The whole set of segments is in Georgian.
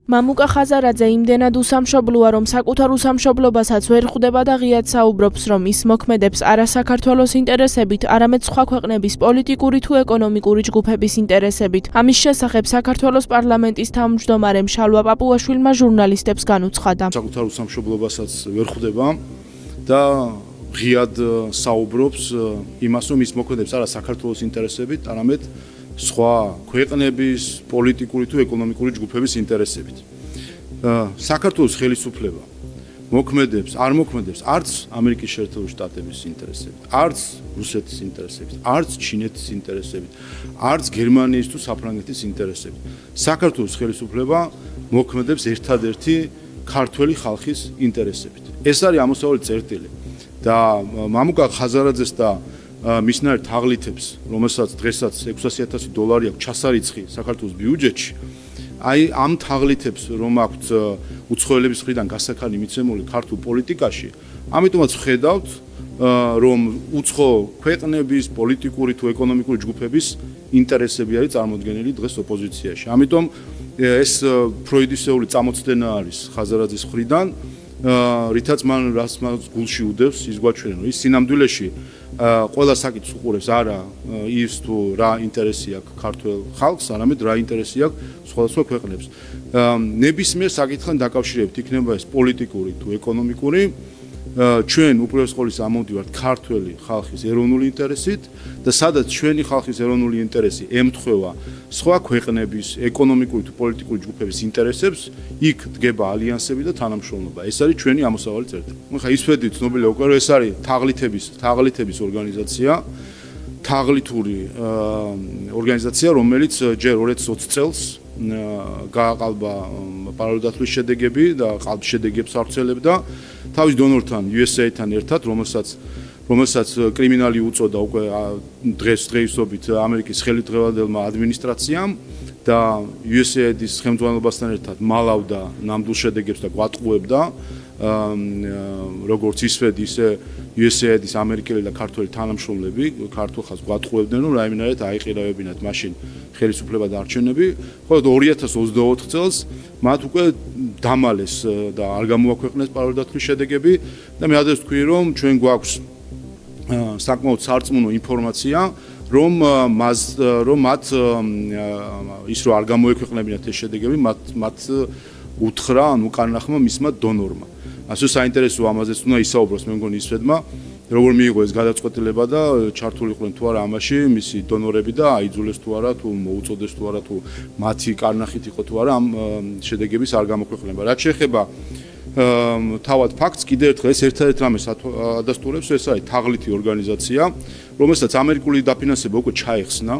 მამუკა ხაზარაძე იმდენად უსამშობლოა, რომ საკუთარ უსამშობლობასაც ვერ ხვდება და ღიად საუბრობს, რომ ის მოქმედებს არა საქართველოს ინტერესებით, არამედ სხვა ქვეყნების პოლიტიკური თუ ეკონომიკური ჯგუფების ინტერესებით. ამის შესახებ საქართველოს პარლამენტის თავმჯდომარემ შალვა პაპუაშვილმა ჟურნალისტებს განუცხადა. საკუთარ უსამშობლობასაც ვერ ხვდება და ღიად საუბრობს იმას, რომ ის მოქმედებს არა საქართველოს ინტერესებით, არამედ სხვა ქვეყნების პოლიტიკური თუ ეკონომიკური ჯგუფების ინტერესებით. საქართველოს ხელისუფლება არ მოქმედებს არც ამერიკის შეერთებული შტატების ინტერესებით, არც რუსეთის ინტერესებით, არც ჩინეთის ინტერესებით, არც გერმანიის თუ საფრანგეთის ინტერესებით. საქართველოს ხელისუფლება მოქმედებს ერთადერთი ქართველი ხალხის ინტერესებით. ეს არის ამოსავალი წერტილი და მამუკა ხაზარაძეს და მისნაირ თაღლითებს, რომელსაც დღესაც $600,000 აქვს ჩასარიცხი საქართველოს ბიუჯეტში, აი ამ თაღლითებს რომ აქვთ უცხოელების მხრიდან გასაქანი მიცემული ქართულ პოლიტიკაში, ამიტომაც ვხედავთ რომ უცხო ქვეყნების პოლიტიკური თუ ეკონომიკური ჯგუფების ინტერესები არის წარმოდგენილი დღეს ოპოზიციაში. ამიტომ ეს ფროიდისეული წამოწდენა არის ხაზარაძის მხრიდან, რითაც მან რას გულში უდევს ის გვაჩვენა, რომ ის სინამდვილეში ყველა საკითხს უყურებს არა ის თუ რა ინტერესი აქვს ქართულ ხალხს, არამედ რა ინტერესი აქვს სხვადასხვა ქვეყნებს. ნებისმიერ საკითხთან დაკავშირებით, იქნება ეს პოლიტიკური თუ ეკონომიკური, ჩვენ უპირველეს ყოვლისა ამოვდივართ ქართველი ხალხის ეროვნული ინტერესით და სადაც ჩვენი ხალხის ეროვნული ინტერესი ემთხვევა სხვა ქვეყნების ეკონომიკური თუ პოლიტიკური ჯგუფების ინტერესებს, იქ დგება ალიანსები და თანამშრომლობა. ეს არის ჩვენი ამოსავალი წერტილი. ხა ისვედი ცნობილია უკვე, რომ ეს არის თაღლითების ორგანიზაცია, თაღლითური ორგანიზაცია, რომელიც ჯერ 2020 წელს გააყალბა პარალელდაცვის შედეგები და ყალბ შედეგებს ავრცელებდა თავის დონორთან USA-თან ერთად, რომელსაც კრიმინალი უწოდა უკვე დღესობით ამერიკის ხელმძღვანელმა ადმინისტრაციამ და USA-ის ხელმძღვანელობასთან ერთად მალავდა ნამდვილ შედეგებს და გვატყუებდა როგორც ისვედი, ისე USA-ის ამერიკელი და ქართველი თანამშრომლები ქართულ ხალხს გვატყუებდნენ, რომ რაიმენარად აიყირავებინათ მაშინ ხელისუფლება და არჩევნები. ხოლო 2024 წელს მათ უკვე დამალეს და არ გამოაქვეყნეს პარალელდაცვის შედეგები და მე ადრეს ვთქვი, რომ ჩვენ გვაქვს საკმაოდ სარწმუნო ინფორმაცია, რომ მათ ის რომ არ გამოექვეყნებინათ ეს შედეგები, მათ უთხრა ან უკანახმა მისმა დონორმა. ასე საინტერესო ამაზეც უნდა ისაუბროს, მე მგონი ისვედმა, როგორ მიიღო ეს გადაწყვეტილება და ჩართული იყვნენ თუ არა ამაში მისი დონორები და აიძულეს თუ არა, თუ მოუწოდეს თუ არა, თუ მათი კარნახით იყო თუ არა ამ შედეგების არ გამოქვეყნება. რაც შეეხება თავად ფაქტს, კიდევ ერთხელ ეს ერთადერთ რამეს ადასტურებს, ეს არის თაღლითი ორგანიზაცია, რომელსაც ამერიკული დაფინანსება უკვე ჩაეხსნა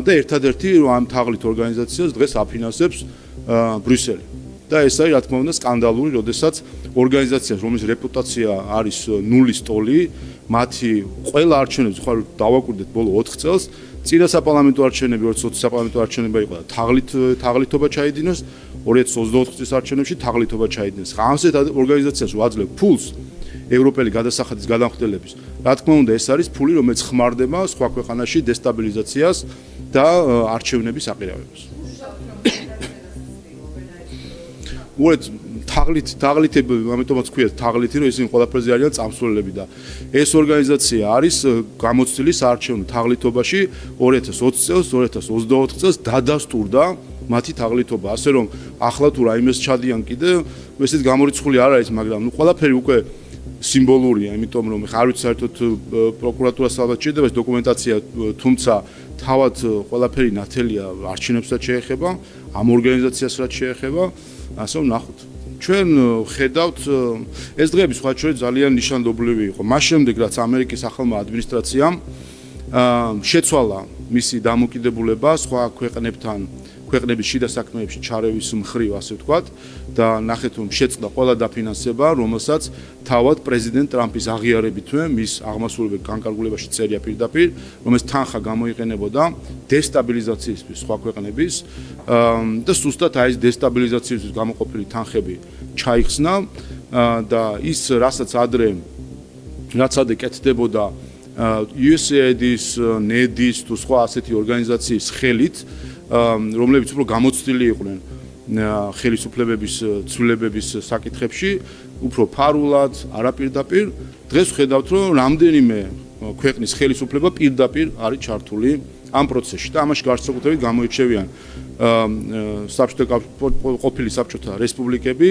და ერთადერთი ამ თაღლით ორგანიზაციას დღეს აფინანსებს ბრიუსელი. და ეს არის რა თქმა უნდა სკანდალური, როდესაც ორგანიზაციას, რომლის რეპუტაცია არის ნულის ტოლი, მათი ყველა არჩევნები ხო დავაკვირდეთ ბოლო 4 წელს, წინა საპარლამენტო არჩევნები 2020 საპარლამენტო არჩევნები იყო და თაღლითობა ჩაიდინოს, 2024 წლის არჩევნებში თაღლითობა ჩაიდინეს. ამ ორგანიზაციას ვაძლევ ფულს ევროპელი გადასახადის გადამხდელების. რა თქმა უნდა, ეს არის ფული, რომელიც ხმარდება სხვა ქვეყანაში დესტაბილიზაციას და არჩევნების აყირავებას. თაღლითები, ამიტომაც ქვია თაღლითი, რომ ისინი ყველაფერზე არიან წამსვლელები და ეს ორგანიზაცია არის გამოცდილი საარჩევნო თაღლითობაში 2020 წელს, 2024 წელს დადასტურდა მათი თაღლითობა, ასე რომ ახლა თუ რაიმეს ჩადიან კიდე, ესეც გამორიცხული არ არის, მაგრამ ყველაფერი უკვე სიმბოლურია, იმიტომ რომ არ ვიცი საერთოდ პროკურატურას ალბათ ჭირდება ეს დოკუმენტაცია, თუმცა თავად ყველაფერი ნათელია არჩევნებსაც შეეხება, ამ ორგანიზაციას რაც შეეხება, ასე რომ ნახოთ. ჩვენ ხედავთ ეს დღეები სხვა შორის ძალიან ნიშანდობლივი იყო. მას შემდეგ რაც ამერიკის ახალმა ადმინისტრაციამ შეცვალა მისი დამოკიდებულება სხვა ქვეყნების შიდა საქმეებში ჩარევის მხრივ, ასე ვთქვათ, და ნახეთ რომ შეწყდა ყველა დაფინანსება, რომელსაც თავად პრეზიდენტ ტრამპის აღიარებითვე მის აღმასრულებელ განკარგულებაში წერია პირდაპირ, რომელიც თანხა გამოიყენებოდა დესტაბილიზაციისთვის სხვა ქვეყნების და ზუსტად აი ეს დესტაბილიზაციისთვის გამოყოფილი თანხები ჩაიხსნა და ის რაც ადრე კეთდებოდა USAID-ის, NED-ის თუ სხვა ასეთი ორგანიზაციის ხელით, რომლებიც უფრო გამოცდილი იყვნენ ხელისუფლებების ცვლილებების საკითხებში უფრო ფარულად, არაპირდაპირ დღეს ვხედავთ, რომ რამდენიმე ქვეყნის ხელისუფლება პირდაპირ არის ჩართული ამ პროცესში და ამაში განსაკუთრებით გამოირჩევიან ყოფილი საბჭოთა რესპუბლიკები,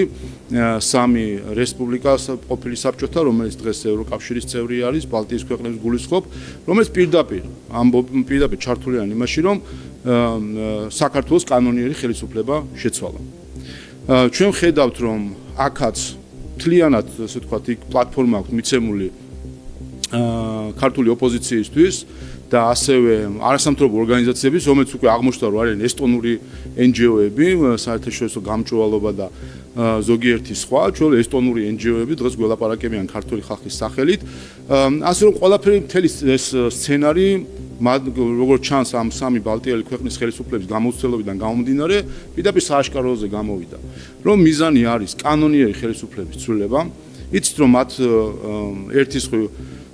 სამი რესპუბლიკა ყოფილი საბჭოთა, რომელიც დღეს ევროკავშირის წევრი არის, ბალტიის ქვეყნებს გულისხმობ, რომელიც პირდაპირ ჩართული არიან იმაში, რომ საქართველოს კანონიერი ხელისუფლება შეცვალა. ჩვენ ხედავთ, რომ აქაც მთლიანად, ასე ვთქვათ, იქ პლატფორმა აქვს მიცემული ქართული ოპოზიციისთვის და ასევე არასამთავრობო ორგანიზაციების, რომელიც უკვე აღმოჩნდა, რომ არიან ესტონური NGO-ები, საერთაშორისო გამჭვირვალობა და ზოგიერთი სხვა, ჩვენ ესტონური NGO-ები დღეს გველაპარაკებიან ქართული ხალხის სახელით. ასე რომ ყველაფერი მთელი ეს სცენარი, როგორც ჩანს ამ სამი ბალტიელი ქვეყნის ხელისუფლების გამოცდილებიდან გამომდინარე, პირდაპირ სააშკაროზე გამოვიდა, რომ მიზანი არის კანონიერი ხელისუფლების ცვლილება. იცით, რომ მათ ერთის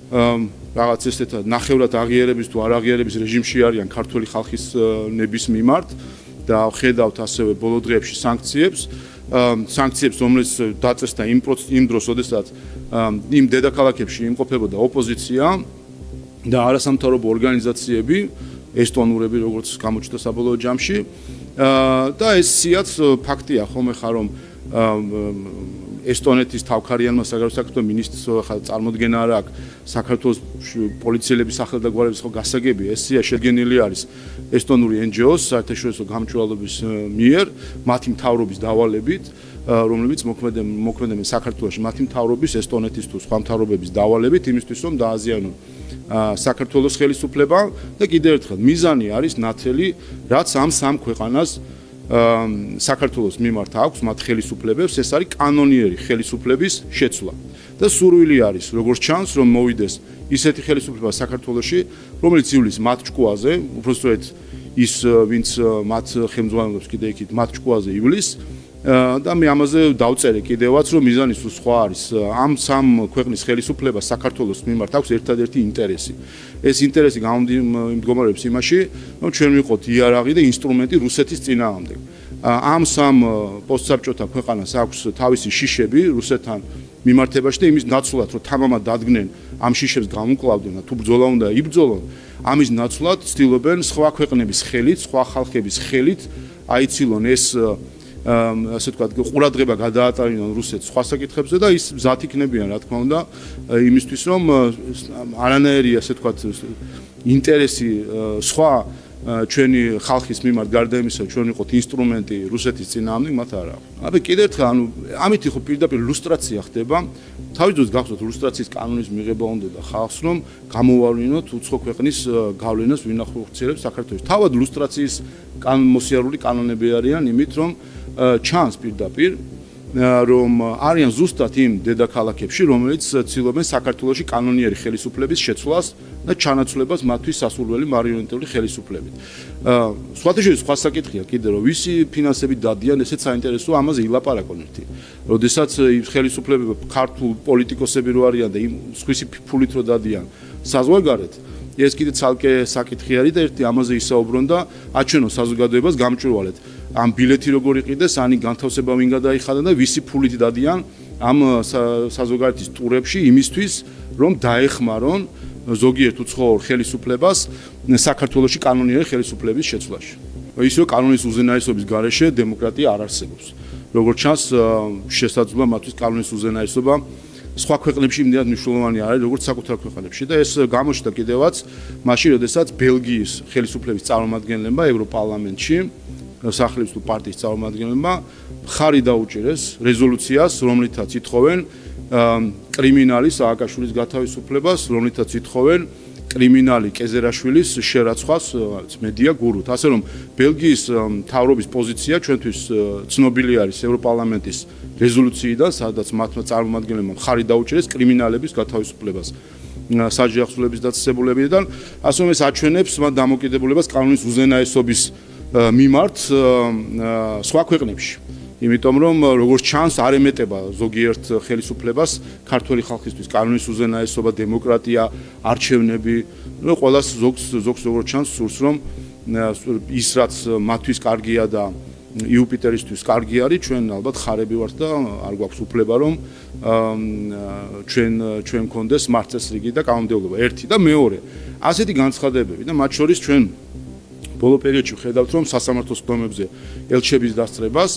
რაღაც ესეთ ნახევრად აღიარების თუ არ აღიარების რეჟიმში არიან ქართული ხალხის ნების მიმართ და ხედავთ ასევე ბოლო დღეებში სანქციებს, რომელიც დაწესდა იმ დროს, როდესაც იმ დედაქალაქებში იმყოფებოდა ოპოზიცია და არასამთავრობო ორგანიზაციები, ესტონურები, როგორც გამოჩნდა საბოლოო ჯამში და ეს სიაც ფაქტია ხომ ხა რომ ესტონეთის თავქარიანმა საგარეო საქმეთა მინისტრს ხა წარმოდგენა არ აქვს საქართველოს პოლიციელების სახელდაგვარების ხო გასაგები ეს სია შედგენილი არის ესტონური NGO-ს საერთაშორისო გამჭვირვალობის მიერ მათი მთავრობის დავალებით რომლებიც მოქმედებენ საქართველოში მათი მთავრობის ესტონეთის თუ სხვა მთავრობების დავალებით იმისთვის რომ დააზიანონ საქართველოს ხელისუფლება და კიდევ ერთხელ მიზანი არის ნათელი რაც ამ სამ ქვეყანას საქართველოს მიმართ აქვს მათ ხელისუფლებებს ეს არის კანონიერი ხელისუფლების შეცვლა და სურვილი არის როგორც ჩანს რომ მოვიდეს ისეთი ხელისუფლება საქართველოში რომელიც ივლის მათ ჭკუაზე უბრალოდ ის ვინც მათ ხელმძღვანელობს კიდე იქით მათ ჭკუაზე ივლის და მე ამაზე დავწერე კიდევაც რომ მიზანი სულ სხვა არის ამ სამ ქვეყნის ხელისუფლებას საქართველოს მიმართ აქვს ერთადერთი ინტერესი ეს ინტერესი გამომდინარეობს იმაში რომ ჩვენ ვიყოთ იარაღი და ინსტრუმენტი რუსეთის წინააღმდეგ ამ სამ პოსტსაბჭოთა ქვეყანას აქვს თავისი შიშები რუსეთთან მიმართებაში და იმის ნაცვლად რომ თამამად დადგნენ ამ შიშებს გამუკლავდნენ და თუ ბრძოლა უნდა იბრძოლონ ამის ნაცვლად ცდილობენ სხვა ქვეყნების ხელით სხვა ხალხების ხელით აიცილონ ეს ასე ვთქვათ, ყურადღება გადაატარებინონ რუსეთს სხვა საკითხებზე და ის მზად იქნებიან, რა თქმა უნდა, იმისთვის, რომ არანაირი ასე ვთქვათ, ინტერესი სხვა ჩვენი ხალხის მიმართ გარდა იმისა, ჩვენ ვიყოთ ინსტრუმენტი რუსეთის წინააღმდეგ, მათ არ აქვს. აბა კიდევ ერთხელ, ანუ ამით ხო პირდაპირ ლუსტრაცია ხდება. თავისთავად გახსოვთ ლუსტრაციის კანონის მიღება უნდა და ხალხს რომ გამოვარვინოთ უცხო ქვეყნის გავლენას ვინახორციელებს საქართველოს. თავად ლუსტრაციის მოსიარული კანონები არიან იმით, რომ ჩანს პირდაპირ რომ არიან ზუსტად იმ დედაქალაქებში, რომელიც ცდილობენ საქართველოში კანონიერი ხელისუფლების შეცვლას და ჩანაცვლებას მათთვის სასურველი მარიონეტული ხელისუფლებით. სხვათაშორის სხვა საკითხია კიდე რომ ვისი ფინანსებით დადიან, ესეც საინტერესოა, ამაზე ილაპარაკონ ერთი. როდესაც ხელისუფლებები ქართულ პოლიტიკოსები რო არიან და იმ სხვისი ფულით რო დადიან საზღვარგარეთ ეს კიდე ცალკე საკითხი არის და ერთი ამაზე ისაუბრონ და აჩვენონ საზოგადოებას გამჭვირვალედ. ამ ბილეთი როგორ იყიდეს, ანი განთავსება ვინ გადაიხადა და ვისი ფულით დადიან ამ საზოგადოების ტურებში იმისთვის, რომ დაეხმარონ ზოგიერთ უცხოურ ხელისუფლებას საქართველოში კანონიერი ხელისუფლების შეცვლაში. ისე კანონის უზენაესობის გარეშე დემოკრატია არ არსებობს. როგორც ჩანს, შესაძლოა მათთვის კანონის უზენაესობა სხვა ქვეყნებში იმდენად მნიშვნელოვანი არის, როგორც საკუთარ ქვეყნებში და ეს გამოჩნდა კიდევაც მაშინ, როდესაც ბელგიის ხელისუფლების წარმომადგენლებმა ევროპარლამენტში სახელმწიფო პარტიის წარმომადგენლებმა ხარი დაუჭირეს რეზოლუციას, რომლითაც ითხოვენ კრიმინალის სააკაშვილის გათავისუფლებას, რომლითაც ითხოვენ კრიმინალი კეზერაშვილის შერაცხვას მედია გურუთ. ასე რომ ბელგიის მთავრობის პოზიცია ჩვენთვის ცნობილი არის ევროპარლამენტის რეზოლუციიდან, სადაც მათმა წარმომადგენლებმა ხარი დაუჭირეს კრიმინალების გათავისუფლებას საჯარო ახსულების დაწესებულებიდან, ასე რომ ეს აჩვენებს მათ დამოკიდებულებას კანონის უზენაესობის მიმართ სხვა ქვეყნებში. იმიტომ რომ როგორც ჩანს არ ემეტება ზოგიერთ ხელისუფლებას ქართული ხალხისთვის კანონის უზენაესობა, დემოკრატია, არჩევნები, ну ყველას ზოგს როგორც ჩანს სურს რომ ის რაც მათთვის კარგია და იუპიტერისთვის კარგი არის, ჩვენ ალბათ ხარები ვართ და არ გვაქვს უფლება რომ ჩვენ მქონდეს მართლწესრიგი და კანონმდებლობა. ერთი და მეორე. ასეთი განცხადებები და მათ შორის ჩვენ ბოლო პერიოდში ვხედავთ რომ სასამართლოს ფორმებზე ელჩების დასწრებას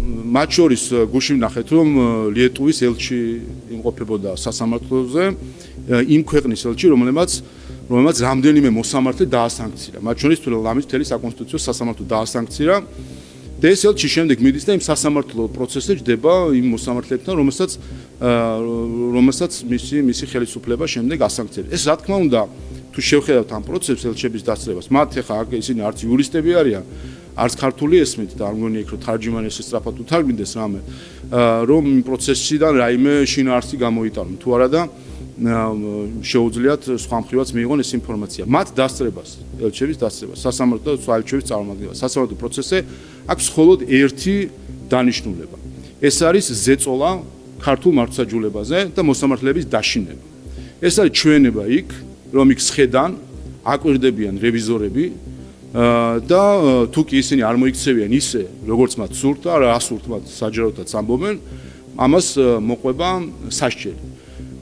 მათ შორის გუშინ ვნახეთ რომ ლიეტუვის ელჩი იმყოფებოდა სასამართლოზე იმ ქვეყნის ელჩი რომელმაც რამდენიმე მოსამართლე დაასანქცია. მათ შორის ლამის მთელი საკონსტიტუციო სასამართლო დაასანქცია და ეს ელჩი შემდეგ მიდის და იმ სასამართლო პროცესზე ჯდება იმ მოსამართლებთან რომელსაც მისი ხელისუფლება შემდეგ ასანქცია. ეს რა თქმა უნდა თუ შევხედავთ ამ პროცესს ელჩების დასწრებას მათ ახლა ისინი არც იურისტები არიან არც ქართული ესმით და არ მგონია იქ რომ თარჯიმანი ესე სწრაფად უთარგმნდეს რამე რომ იმ პროცესიდან რაიმე შინაარსი გამოიტანონ თუ არა და შეუძლიათ სხვა მხრივაც მიიღონ ეს ინფორმაცია. მათ დასწრებას, ელჩების დასწრებას, სასამართლო და სხვა ელჩების წარმომადგენლებას, სასამართლო პროცესზე აქვს მხოლოდ ერთი დანიშნულება. ეს არის ზეწოლა ქართულ მართლმსაჯულებაზე და მოსამართლეების დაშინება. ეს არის ჩვენება იქ, რომ იქ სხედან აკვირდებიან რევიზორები და თუ კი ისინი არ მოიქცევიან ისე, როგორც მათ სურთ და რა სურთ მათ საჯაროდაც ამბობენ, ამას მოყვება სასჯელი.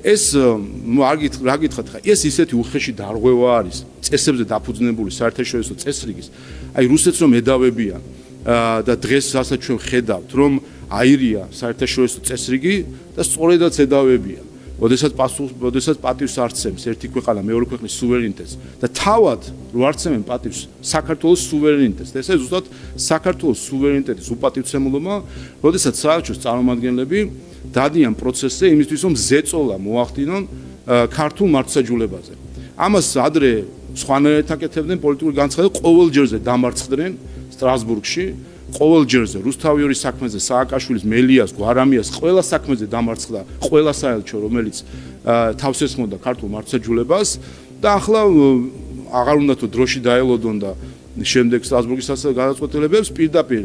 ეს რა გითხრათ ხა ეს ისეთი უხეში დარღვევა არის წესებზე დაფუძნებული საერთაშორისო წესრიგის აი რუსეთს რომ ედავებიან და დღეს რასაც ჩვენ ხედავთ რომ აირია საერთაშორისო წესრიგი და სწორედაც ედავებიან ოდესაც პატივს არცემს ერთი ქვეყანა მეორე ქვეყნის სუვერენიტეტს და თავად რო არცემენ პატივს საქართველოს სუვერენიტეტს და ესე ზუსტად საქართველოს სუვერენიტეტის უპატივცემულობა ოდესაც საელჩოს წარმომადგენლები დადიან პროცესზე იმისთვის რომ ზეწოლა მოახდინონ ქართულ მართლმსაჯულებაზე. ამას ადრე სხვანაირად აკეთებდნენ პოლიტიკური განცხადება ყოველ ჯერზე დამარცხდნენ სტრასბურგში, ყოველ ჯერზე რუსთავიორის საქმეზე სააკაშვილის, მელიას, გვარამიას ყველა საქმეზე დამარცხდა ყველა საელჩო რომელიც თავს ესხმოდა ქართულ მართლმსაჯულებას და ახლა აღარ უნდა თუ დროში დაელოდონ და შემდეგ სტრასბურგის გადაწყვეტილებებს პირდაპირ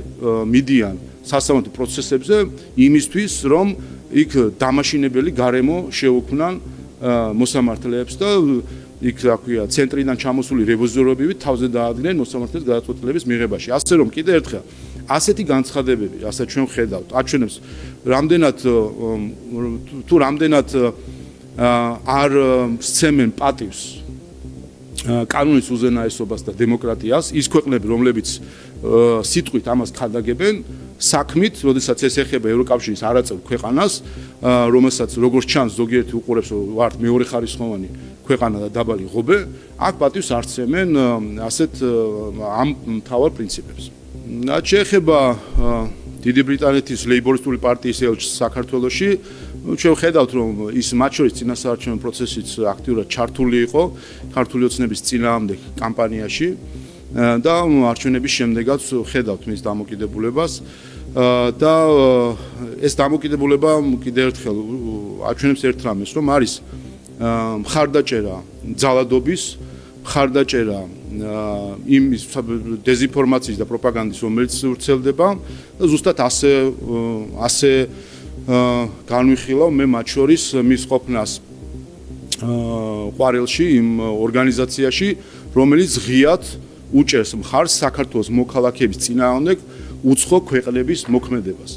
მიდიან სასამართლო პროცესებზე იმისთვის რომ იქ დამაშინებელი გარემო შეუქმნან მოსამართლეებს და იქ რა ქვია ცენტრიდან ჩამოსული რევიზორები თავზე დაადგნენ მოსამართლეს გადაწყვეტილების მიღებაში. ასე რომ კიდე ერთხელ ასეთი განცხადებები, რასაც ჩვენ ხედავთ, აჩვენებს რამდენად არ სცემენ პატივს კანონის უზენაესობას და დემოკრატიას ის ქვეყნები რომლებიც სიტყვით ამას ხადაგებენ საქმით, როდესაც ეს ეხება ევროკავშირის არაწევრ ქვეყანას, რომელსაც როგორც ჩანს ზოგიერთი უყურებს ვართ მეორე ხარისხოვანი ქვეყანა და დაბალი ღობე, აქ პატივს არ სცემენ ასეთ ამ მთავარ პრინციპებს. რაც შეეხება დიდი ბრიტანეთის ლეიბორისტული პარტიის ელჩს საქართველოში, ჩვენ ხედავთ რომ ის მათ შორის წინასაარჩევნო პროცესიც აქტიურად ჩართული იყო ქართული ოცნების წინააღმდეგ კამპანიაში და არჩევნების შემდეგაც ხედავთ მის დამოკიდებულებას და ეს დამოკიდებულება კიდევ ერთხელ აჩვენებს ერთ რამეს რომ არის მხარდაჭერა ძალადობის მხარდაჭერა იმის დეზინფორმაციის და პროპაგანდის რომელიც ვრცელდება და ზუსტად ასე განვიხილავ მე მათ შორის მის ყოფნას ყვარელში იმ ორგანიზაციაში რომელიც ღიად უჭერს მხარს საქართველოს მოქალაქეების წინააღმდეგ უცხო ქვეყნების მოქმედებას.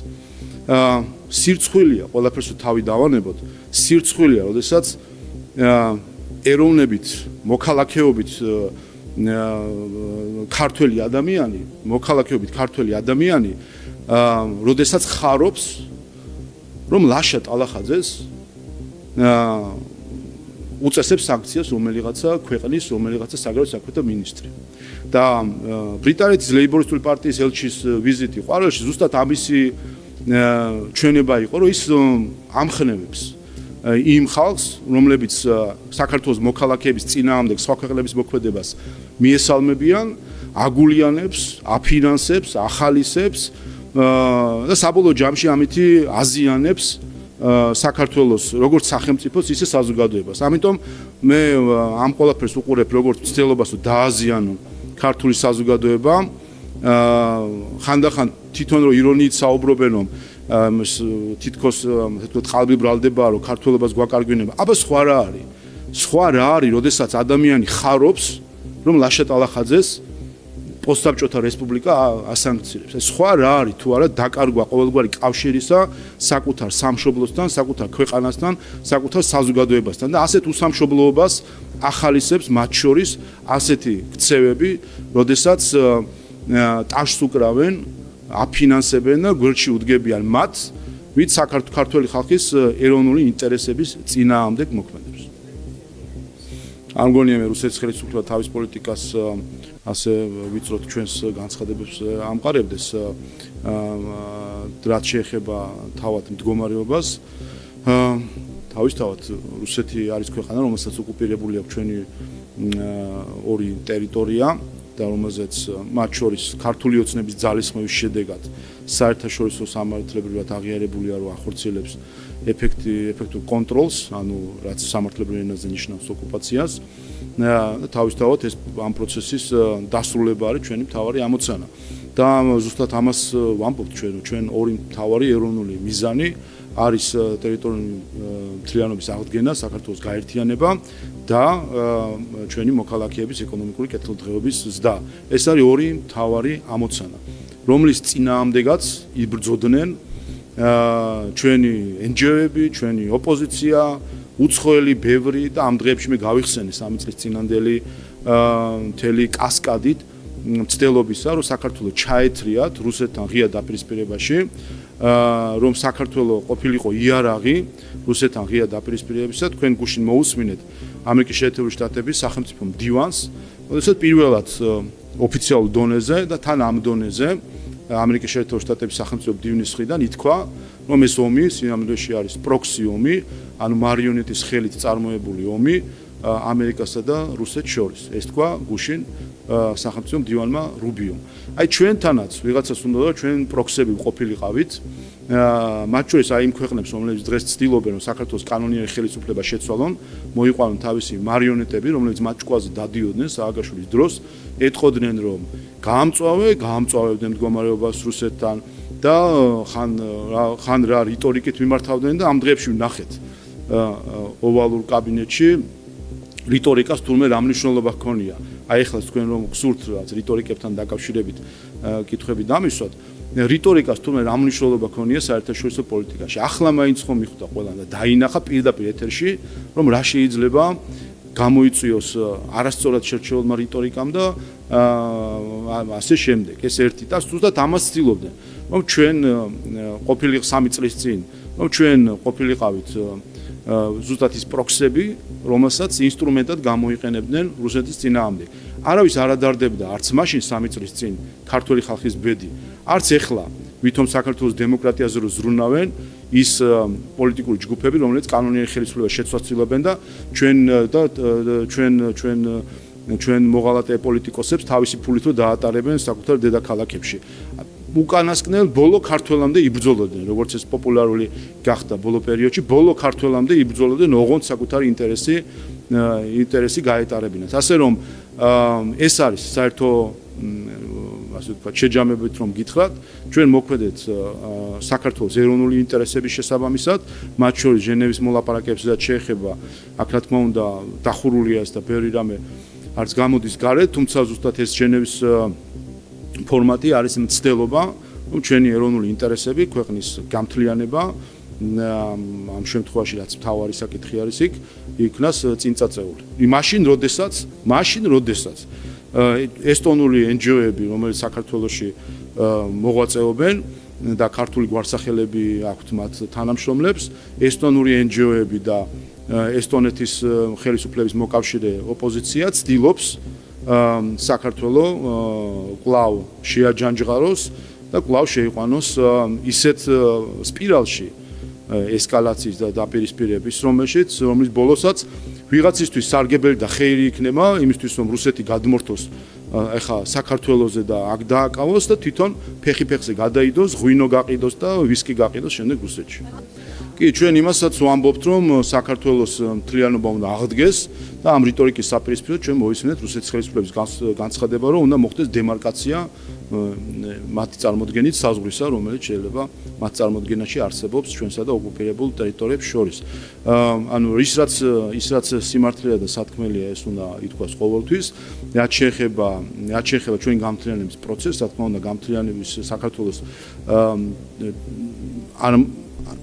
სირცხვილია ყველაფერს თავი დავანებოთ, სირცხვილია, როდესაც ეროვნებით, მოქალაქეობით ქართველი ადამიანი, როდესაც ხარობს რომ ლაშა ტალახაძეს უწესებს სანქციას რომელიღაცა ქვეყნის რომელიღაცა საგარეო საქმეთა მინისტრი და ბრიტანეთის ლეიბორისტული პარტიის ელჩის ვიზიტი ყვარელში ზუსტად ამისი ჩვენება იყო რომ ის ამხნევებს იმ ხალხს რომლებიც საქართველოს მოქალაქეების წინააღმდეგ სხვა ქვეყნების მოქმედებას მიესალმებიან აგულიანებს აფინანსებს ახალისებს და საბოლოო ჯამში ამითი აზიანებს საქართველოს როგორც სახელმწიფოს ისე საზოგადოებას. ამიტომ მე ამ ყველაფერს უყურებ როგორც ცდილობას რომ დააზიანონ ქართული საზოგადოება. ხანდახან თვითონ რომ ირონიით საუბრობენ რომ თითქოს თქო ყალბი ბრალდება რომ ქართველობას გვაკარგვინება. აბა სხვა რა არის? სხვა რა არის, როდესაც ადამიანი ხარობს რომ ლაშა ტალახაძეს პოსტსაბჭოთა რესპუბლიკა ასანქცირებს. ეს სხვა რა არის თუ არა დაკარგვა ყოველგვარი კავშირისა საკუთარ სამშობლოსთან, საკუთარ ქვეყანასთან, საკუთარ საზოგადოებასთან და ასეთ უსამშობლოობას ახალისებს მათ შორის ასეთი ქცევები, როდესაც ტაშს უკრავენ, აფინანსებენ და გვერდში უდგებიან მათ, ვით საქართველოს ხალხის ეროვნული ინტერესების წინააღმდეგ მოქმედებს. არ მგონია მე რუსეთის ხელისუფლება თავის პოლიტიკას ასე ვიწროთ ჩვენს განცხადებებს ამყარებდეს, რაც შეეხება თავად მდგომარეობას. თავისთავად რუსეთი არის ქვეყანა, რომელსაც ოკუპირებული აქვს ჩვენი ორი ტერიტორია და რომელზეც მათ შორის ქართული ოცნების ძალისხმევის შედეგად საერთაშორისო სამართლებრივად აღიარებულია, რომ ახორციელებს ეფექტურ კონტროლს, ანუ რაც სამართლებრივ ენაზე ნიშნავს ოკუპაციას. თავისთავად ეს ამ პროცესის დასრულება არის ჩვენი მთავარი ამოცანა. და ზუსტად ამას ვამბობთ ჩვენ ორი მთავარი ეროვნული მიზანი არის ტერიტორიული მთლიანობის აღდგენა, საქართველოს გაერთიანება და ჩვენი მოქალაქეების ეკონომიკური კეთილდღეობის ზრდა. ეს არის ორი მთავარი ამოცანა, რომლის წინააღმდეგაც იბრძოდნენ ჩვენი NGO-ები, ჩვენი ოპოზიცია, უცხოელი, ბევრი და ამ დღეებში მე გავიხსენე 3 წლის წინანდელი მთელი კასკადით მცდელობისა, რომ საქართველოს ჩაეთრიათ რუსეთთან ღია დაპირისპირებაში, რომ საქართველოს ყოფილიყო იარაღი რუსეთთან ღია დაპირისპირებისა, თქვენ გუშინ მოусმინეთ ამერიკის შეერთებული შტატების სახელმწიფო მდივანს, როდესაც პირველად ოფიციალურ დონეზე და თან ამ დონეზე ამერიკის შეერთებული შტატების სახელმწიფო მდივნის მხრიდან ითქვა, რომ ეს ომი სინამდვილეში არის პროქსი ომი, ანუ მარიონეტის ხელით წარმოებული ომი ამერიკასა და რუსეთს შორის. ეს თქვა გუშინ სახელმწიფო მდივანმა რუბიომ. აი ჩვენთანაც ვიღაცას უნდა რომ ჩვენ პროქსები ყოფილიყავით, მათ შორის აი იმ ქვეყნებს, რომლებიც დღეს ცდილობენ, რომ საქართველოს კანონიერი ხელისუფლება შეცვალონ, მოიყვანონ თავისი მარიონეტები, რომლებიც მათ ჭკუაზე დადიოდნენ სააკაშვილის დროს, ეტყოდნენ, რომ გაამწვავებდნენ მდგომარეობას რუსეთთან და ხან რა რიტორიკით მიმართავდნენ და ამ დღეებში ვნახეთ ოვალურ კაბინეტში რიტორიკას თურმე რა მნიშვნელობა ჰქონია. აი ახლა თქვენ რომ გსურთ რაც რიტორიკებთან დაკავშირებით კითხვები დამისვათ, რიტორიკას თურმე რა მნიშვნელობა ჰქონია საერთაშორისო პოლიტიკაში. ახლა მაინც ხომ მიხვდა ყველამ და დაინახა პირდაპირ ეთერში, რომ რა შეიძლება გამოიწვიოს არასწორად შერჩეულმა რიტორიკამ და ასე შემდეგ. ეს ერთი და ზუსტად ამას ცდილობდნენ, რომ ჩვენ ყოფილიყ 3 წლის წინ, რომ ჩვენ ყოფილიყავით ზუსტად ის პროქსები, რომელსაც ინსტრუმენტად გამოიყენებდნენ რუსეთის წინააღმდეგ. არავის არ ადარდებდა არც მაშინ 3 წლის წინ ქართული ხალხის ბედი, არც ეხლა, ვითომ საქართველოს დემოკრატიაზე რო ზრუნავენ ის პოლიტიკური ჯგუფები, რომლებიც კანონიერი ხელისუფლებას შეცვლას ცდილობენ და ჩვენ მოღალატე პოლიტიკოსებს თავისი ფულით რო დაატარებენ საკუთარ დედაქალაქებში. უკანასკნელ ბოლო ქართველამდე იბრძოლოდნენ, როგორც ეს პოპულარული გახდა ბოლო პერიოდში, ბოლო ქართველამდე იბრძოლოდნენ, ოღონდ საკუთარი ინტერესი გაეტარებინათ. ასე რომ ეს არის საერთო ასე ვთქვათ, შეჯამებით რომ გითხრათ, ჩვენ მოქმედეთ საქართველოს ეროვნული ინტერესების შესაბამისად, მათ შორის ჟენევის მოლაპარაკებებს რაც შეეხება, აქ რა თქმა უნდა, დახურულია ეს და ბევრი რამე არც გამოდის გარეთ, თუმცა ზუსტად ეს ჟენევის ფორმატი არის მცდელობა, რომ ჩვენი ეროვნული ინტერესები, ქვეყნის გამთლიანება, ამ შემთხვევაში რაც მთავარი საკითხი არის იქნას წინ წაწეული. მაშინ, როდესაც ესტონური NGO-ები, რომელიც საქართველოში მოღვაწეობენ და ქართული გვარსახელები აქვთ მათ თანამშრომლებს, ესტონური NGO-ები და ესტონეთის ხელისუფლების მოკავშირე ოპოზიცია ცდილობს საქართველო კვლავ შეაჯანჯღაროს და კვლავ შეიყვანოს ისეთ სპირალში ესკალაციის და დაპირისპირების, რომლის ბოლოსაც ვიღაცისთვის სარგებელი და ხეირი იქნება იმისთვის, რომ რუსეთი გადმორთოს ეხა საქართველოზე და აქ დააკავოს და თვითონ ფეხი-ფეხზე გადაიდოს, ღვინო გაყიდოს და ვისკი გაყიდოს შემდეგ რუსეთში. კი, ჩვენ იმასაც ვამბობთ, რომ საქართველოს მთლიანობა უნდა აღდგეს და ამ რიტორიკის საპირისპიროდ ჩვენ მოვისმენთ რუსეთის ხელისუფლების განცხადება, რომ უნდა მოხდეს დემარკაცია მათი წარმოდგენით საზღვრისა, რომელიც შეიძლება მათ წარმოდგენაში არსებობს ჩვენსა და ოკუპირებულ ტერიტორიებს შორის. ანუ ის რაც სიმართლეა და სათქმელია, ეს უნდა ითქვას ყოველთვის. რაც შეეხება ჩვენი გამთლიანების პროცესს, რა თქმა უნდა, გამთლიანების საქართველოს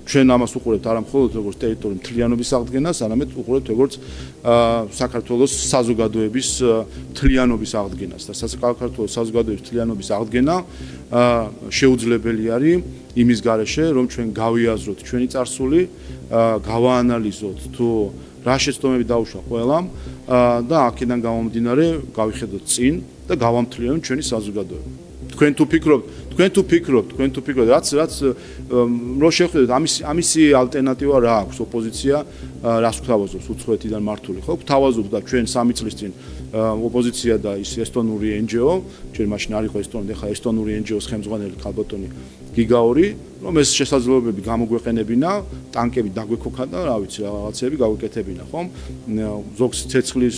ჩვენ ამას უყურებთ არა მხოლოდ როგორც ტერიტორიის მთლიანობის აღდგენას, არამედ უყურებთ როგორც საქართველოს საზოგადოების მთლიანობის აღდგენას და საქართველოს საზოგადოების მთლიანობის აღდგენა შეუძლებელი არის იმის გარეშე, რომ ჩვენ გავიაზროთ ჩვენი წარსული, გავაანალიზოთ თუ რა შეცდომები დაუშვა ყველამ და აქედან გამომდინარე გავიხედოთ წინ და გავამთლიანოთ ჩვენი საზოგადოება. თქვენ თუ ფიქრობთ, რაც რო შეხვდეთ ამისი ალტერნატივა რა აქვს ოპოზიცია, რას გვთავაზობს უცხოეთიდან მართული, ხო? გვთავაზობს და ჩვენ 3 წლის წინ ოპოზიცია და ის ესტონური NGO, ჩვენ მაშინ არ იყო ესტონური, ხა ესტონური NGO-ს ხელმძღვანელი ქალბატონი გიგაური, რომ ეს შესაძლებლობები გამოგვეყენებინა, ტანკები დაგვექოქა და რა ვიცი, რაღაცები გავიკეთებინა, ხომ? ზოგს ცეცხლის,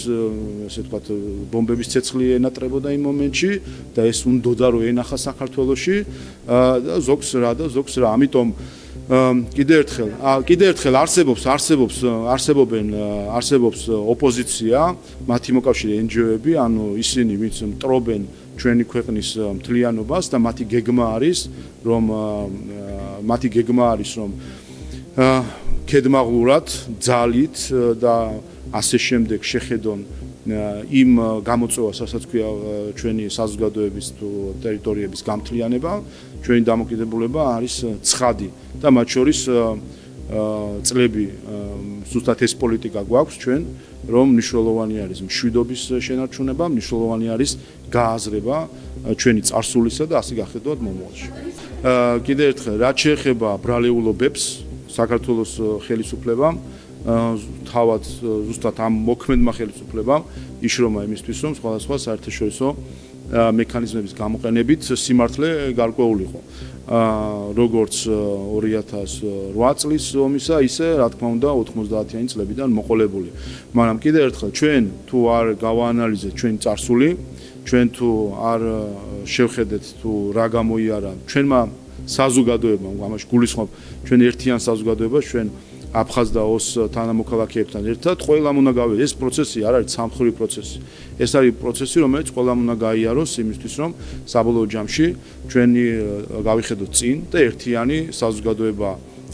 ესე ვთქვათ, ბომბების ცეცხლი ენატრებოდა იმ მომენტში და ეს უნდოდა რომ ენახა საქართველოში და ზოგს რა, ამიტომ კიდე ერთხელ არსებობს ოპოზიცია, მათი მოკავშირე NGO-ები, ანუ ისინი ვინც მტრობენ ჩვენი ქვეყნის მთლიანობას და მათი გეგმა არის რომ ქედმაღლურად, ძალით და ასე შემდეგ შეხედონ იმ გამოწვევას, რასაც ქვია ჩვენი საზოგადოების თუ ტერიტორიების გამთლიანება, ჩვენი დამოკიდებულება არის ცხადი და მათ შორის წლები ზუსტად ეს პოლიტიკა გვაქვს ჩვენ, რომ მნიშვნელოვანი არის მშვიდობის შენარჩუნება, მნიშვნელოვანი არის გააზრება ჩვენი წარსულისა და ასე გახედავთ მომავალში. კიდევ ერთხელ, რაც შეეხება ბრალეულობებს საქართველოს ხელისუფლებამ, თავად ზუსტად ამ მოქმედმა ხელისუფლებამ იშრომა იმისთვის, რომ სხვადასხვა საერთაშორისო მექანიზმების გამოყენებით სიმართლე გარკვეულიყო. როგორც 2008 წლის ომისა, ისე რა თქმა უნდა 90-იანი წლებიდან მოყოლებული. მაგრამ კიდევ ერთხელ, ჩვენ თუ არ გავაანალიზეთ ჩვენი წარსული, ჩვენ თუ არ შევხედეთ თუ რა გამოიარა ჩვენმა საზოგადოებამ, ამაში გულისხმობ ჩვენ ერთიან საზოგადოებას, ჩვენ აფხაზ და ოს თანამოქალაქეებთან ერთად ყველამ უნდა გავიაროს. ეს პროცესი არ არის სამხრივი პროცესი. ეს არის პროცესი, რომელიც ყველამ უნდა გაიაროს იმისთვის, რომ საბოლოო ჯამში ჩვენი გავიხედოთ წინ და ერთიანი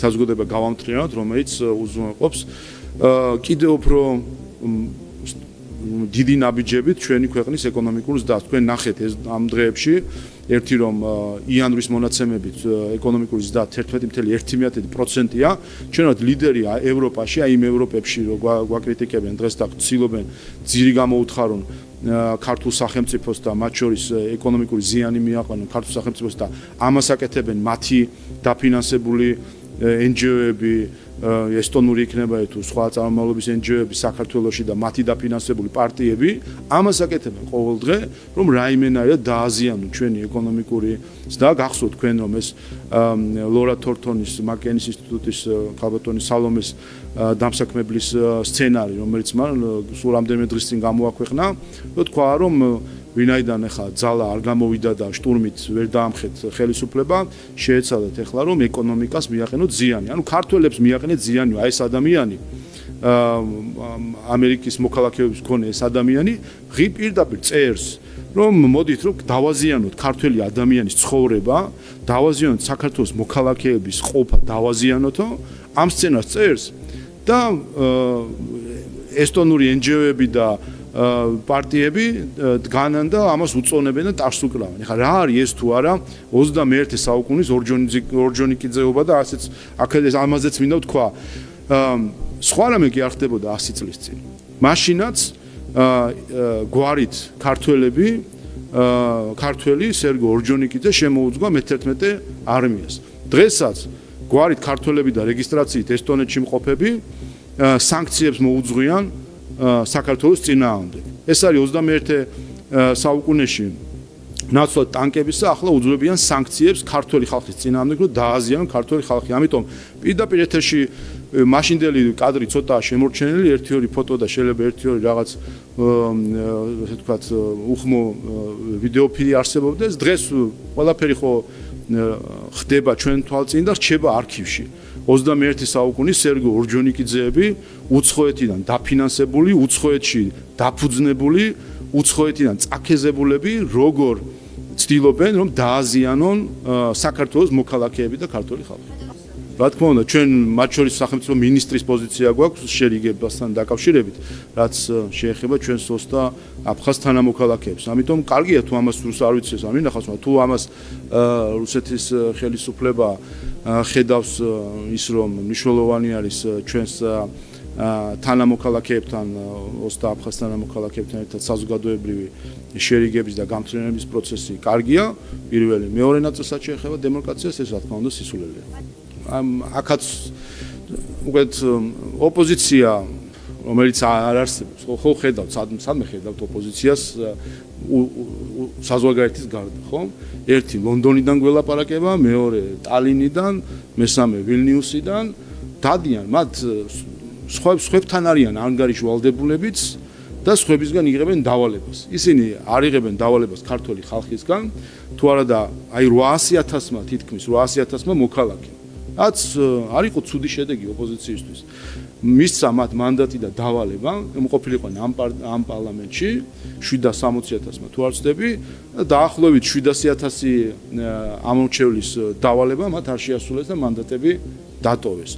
საზოგადოება გავამთლიანოთ, რომელიც უზრუნველყოფს კიდევ უფრო დიდი ნაბიჯებით ჩვენი ქვეყნის ეკონომიკურ ზრდას. თქვენ ნახეთ ეს ამ დღეებში ერთი რომ იანვრის მონაცემებით ეკონომიკური ზრდა 11.1%-ია, ჩვენად ლიდერია ევროპაში, აი იმ ევროპებში რო გვაკრიტიკებენ დღეს და ცდილობენ ძირი გამოუთხარონ ქართულ სახელმწიფოს და მათ შორის ეკონომიკური ზიანი მიაყვანონ ქართულ სახელმწიფოს და ამას აკეთებენ მათი დაფინანსებული NGO-ები, ესტონური იქნება თუ სხვა წარმომავლობის NGO-ები საქართველოში და მათი დაფინანსებული პარტიები ამას აკეთებენ ყოველ დღე, რომ რაიმენაირად დააზიანონ ჩვენი ეკონომიკური ზრდა. გახსოვთ თქვენ რომ ეს ლორა თორთონის მაკენის ინსტიტუტის ქალბატონი სალომეს დამსაქმებლის სცენარი, რომელიც მან სულ რამდენიმე დღის წინ გამოაქვეყნა, და თქვა რომ ვინაიდან ახლა ძალა არ გამოვიდა და შტურმით ვერ დაამხეთ ხელისუფლება, შეეცადათ ახლა რომ ეკონომიკას მიაყენოთ ზიანი. ანუ ქართველებს მიაყენეთ ზიანი, აი ეს ადამიანი ამერიკის მოქალაქეობის მქონე ეს ადამიანი პირდაპირ წერს, რომ მოდით რომ დავაზიანოთ ქართველი ადამიანის ცხოვრება, დავაზიანოთ საქართველოს მოქალაქეების ყოფა, დავაზიანოთო, ამ სცენარს წერს და ესტონური NGO-ები და პარტიები დგანან და ამას უწონებენ და ტარს უკრავენ. ეხლა რა არის ეს თუ არა 21 საუკუნის ორჯონიკიძეობა და ასეც აქედან ამაზეც მინდა ვთქვა. სხვა რამე კი არ ხდებოდა 100 წლის წინ. მაშინაც გვარით ქართველი სერგო ორჯონიკიძე შემოუძღვა მე-11 არმიას. დღესაც გვარით ქართველები და რეგისტრაციით ესტონეთში მყოფები სანქციებს მოუძღვიან საქართველოს წინააღმდეგ. ეს არის 21 საუკუნეში ნაცვლად ტანკებისა ახლა უძლებიან სანქციებს ქართული ხალხის წინააღმდეგ, რომ დააზიანონ ქართული ხალხი. ამიტომ პირდაპირ ეთერში მაშინდელი კადრი ცოტაა შემორჩენილი, ერთი-ორი ფოტო და შეიძლება ერთი-ორი რაღაც ესე ვთქვათ უხმო ვიდეოფილი არსებობდეს. დღეს ყველაფერი ხო ხდება ჩვენ თვალწინ და რჩება არქივში. 21 საუკუნის სერგო ორჯონიკიძეები უცხოეთიდან დაფინანსებული, უცხოეთში დაფუძნებული, უცხოეთიდან წაქეზებულები როგორ ცდილობენ რომ დააზიანონ საქართველოს მოქალაქეები და ქართული ხალხი. რა თქმა უნდა, ჩვენ მათ შორის სახელმწიფო მინისტრის პოზიცია გვაქვს შერიგებასთან დაკავშირებით, რაც შეეხება ჩვენს ოს და აფხაზ თანამოქალაქეებს. ამიტომ კარგია თუ ამას არ ვიცი ეს ამინახავს, მაგრამ თუ ამას რუსეთის ხელისუფლება ხედავს ის რომ მნიშვნელოვანი არის ჩვენს თანამოქალაქეებთან, ოს და აფხაზ თანამოქალაქეებთან ერთად საზოგადოებრივი შერიგების და გამთრენების პროცესი კარგია, პირველი, მეორე ნაწილსაც შეეხება დემოკრატიას, ეს რა თქმა უნდა სისულელეა. აქაც უკეთ ოპოზიცია რომელიც არ არსებობს ხო ხედავთ სადმე ხედავთ ოპოზიციას საზღვარგარეთის გარდა ხო ერთი ლონდონიდან გველაპარაკება მეორე ტალინიდან მესამე ვილნიუსიდან დადიან მათ სხვებთან არიან ანგარიში ვალდებულებიც და სხვებისგან იღებენ დავალებას ისინი არ იღებენ დავალებას ქართული ხალხისგან თუ არა და აი 800,000-მა თითქმის 800,000-მა მოქალაქე რაც არ იყო ცუდი შედეგი ოპოზიციისთვის. მისცა მათ მანდატი და დავალება, ყოფილიყვნენ ამ პარლამენტში 760,000-მა თუ არ ვცდები, დაახლოებით 700,000 ამორჩევლის დავალება მათ არ შეასრულეს და მანდატები დატოვეს.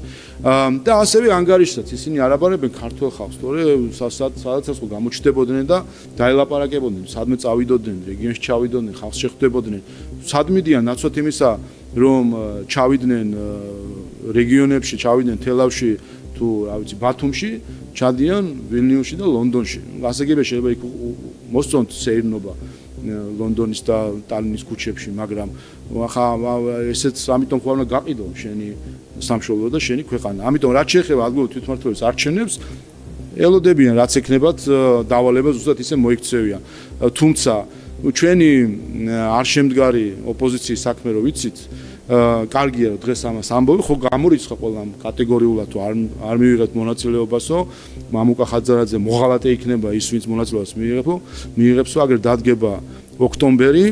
და ასევე ანგარიშსაც ისინი არ აბარებენ ქართულ ხალხს, თორე სადაც ხო გამოჩნდებოდნენ და დაელაპარაკებოდნენ, სადმე წავიდოდნენ, რეგიონში ჩავიდოდნენ, ხალხს შეხვდებოდნენ. სადმიდიან ნაცვლად იმისა რომ ჩავიდნენ რეგიონებში, ჩავიდნენ თელავში თუ რა ვიცი ბათუმში, ჩადიან ვილნიუსში და ლონდონში. გასაგებია შეიძლება იქ მოსწონთ სეირნობა ლონდონის და ტალინის ქუჩებში, მაგრამ ახლა ესეც ამიტომ ხო არ უნდა გაყიდო შენი სამშობლო და შენი ქვეყანა. ამიტომ რაც შეეხება ადგილობრივ თვითმმართველობის არჩევნებს, ელოდებიან რაც ექნებათ დავალება ზუსტად ისე მოიქცევიან. თუმცა ჩვენი არ შემდგარი ოპოზიციის საქმე რო ვიცით, კარგია რომ დღეს ამას ამბობი, ხო გამორიცხა ყველა კატეგორიულად თუ არ მივიღეთ მონაწილეობასო, მამუკა ხაძარაძე მოღალატე იქნება ის ვინც მონაწილეობას მიიღებსო, აგერ დადგება ოქტომბერი,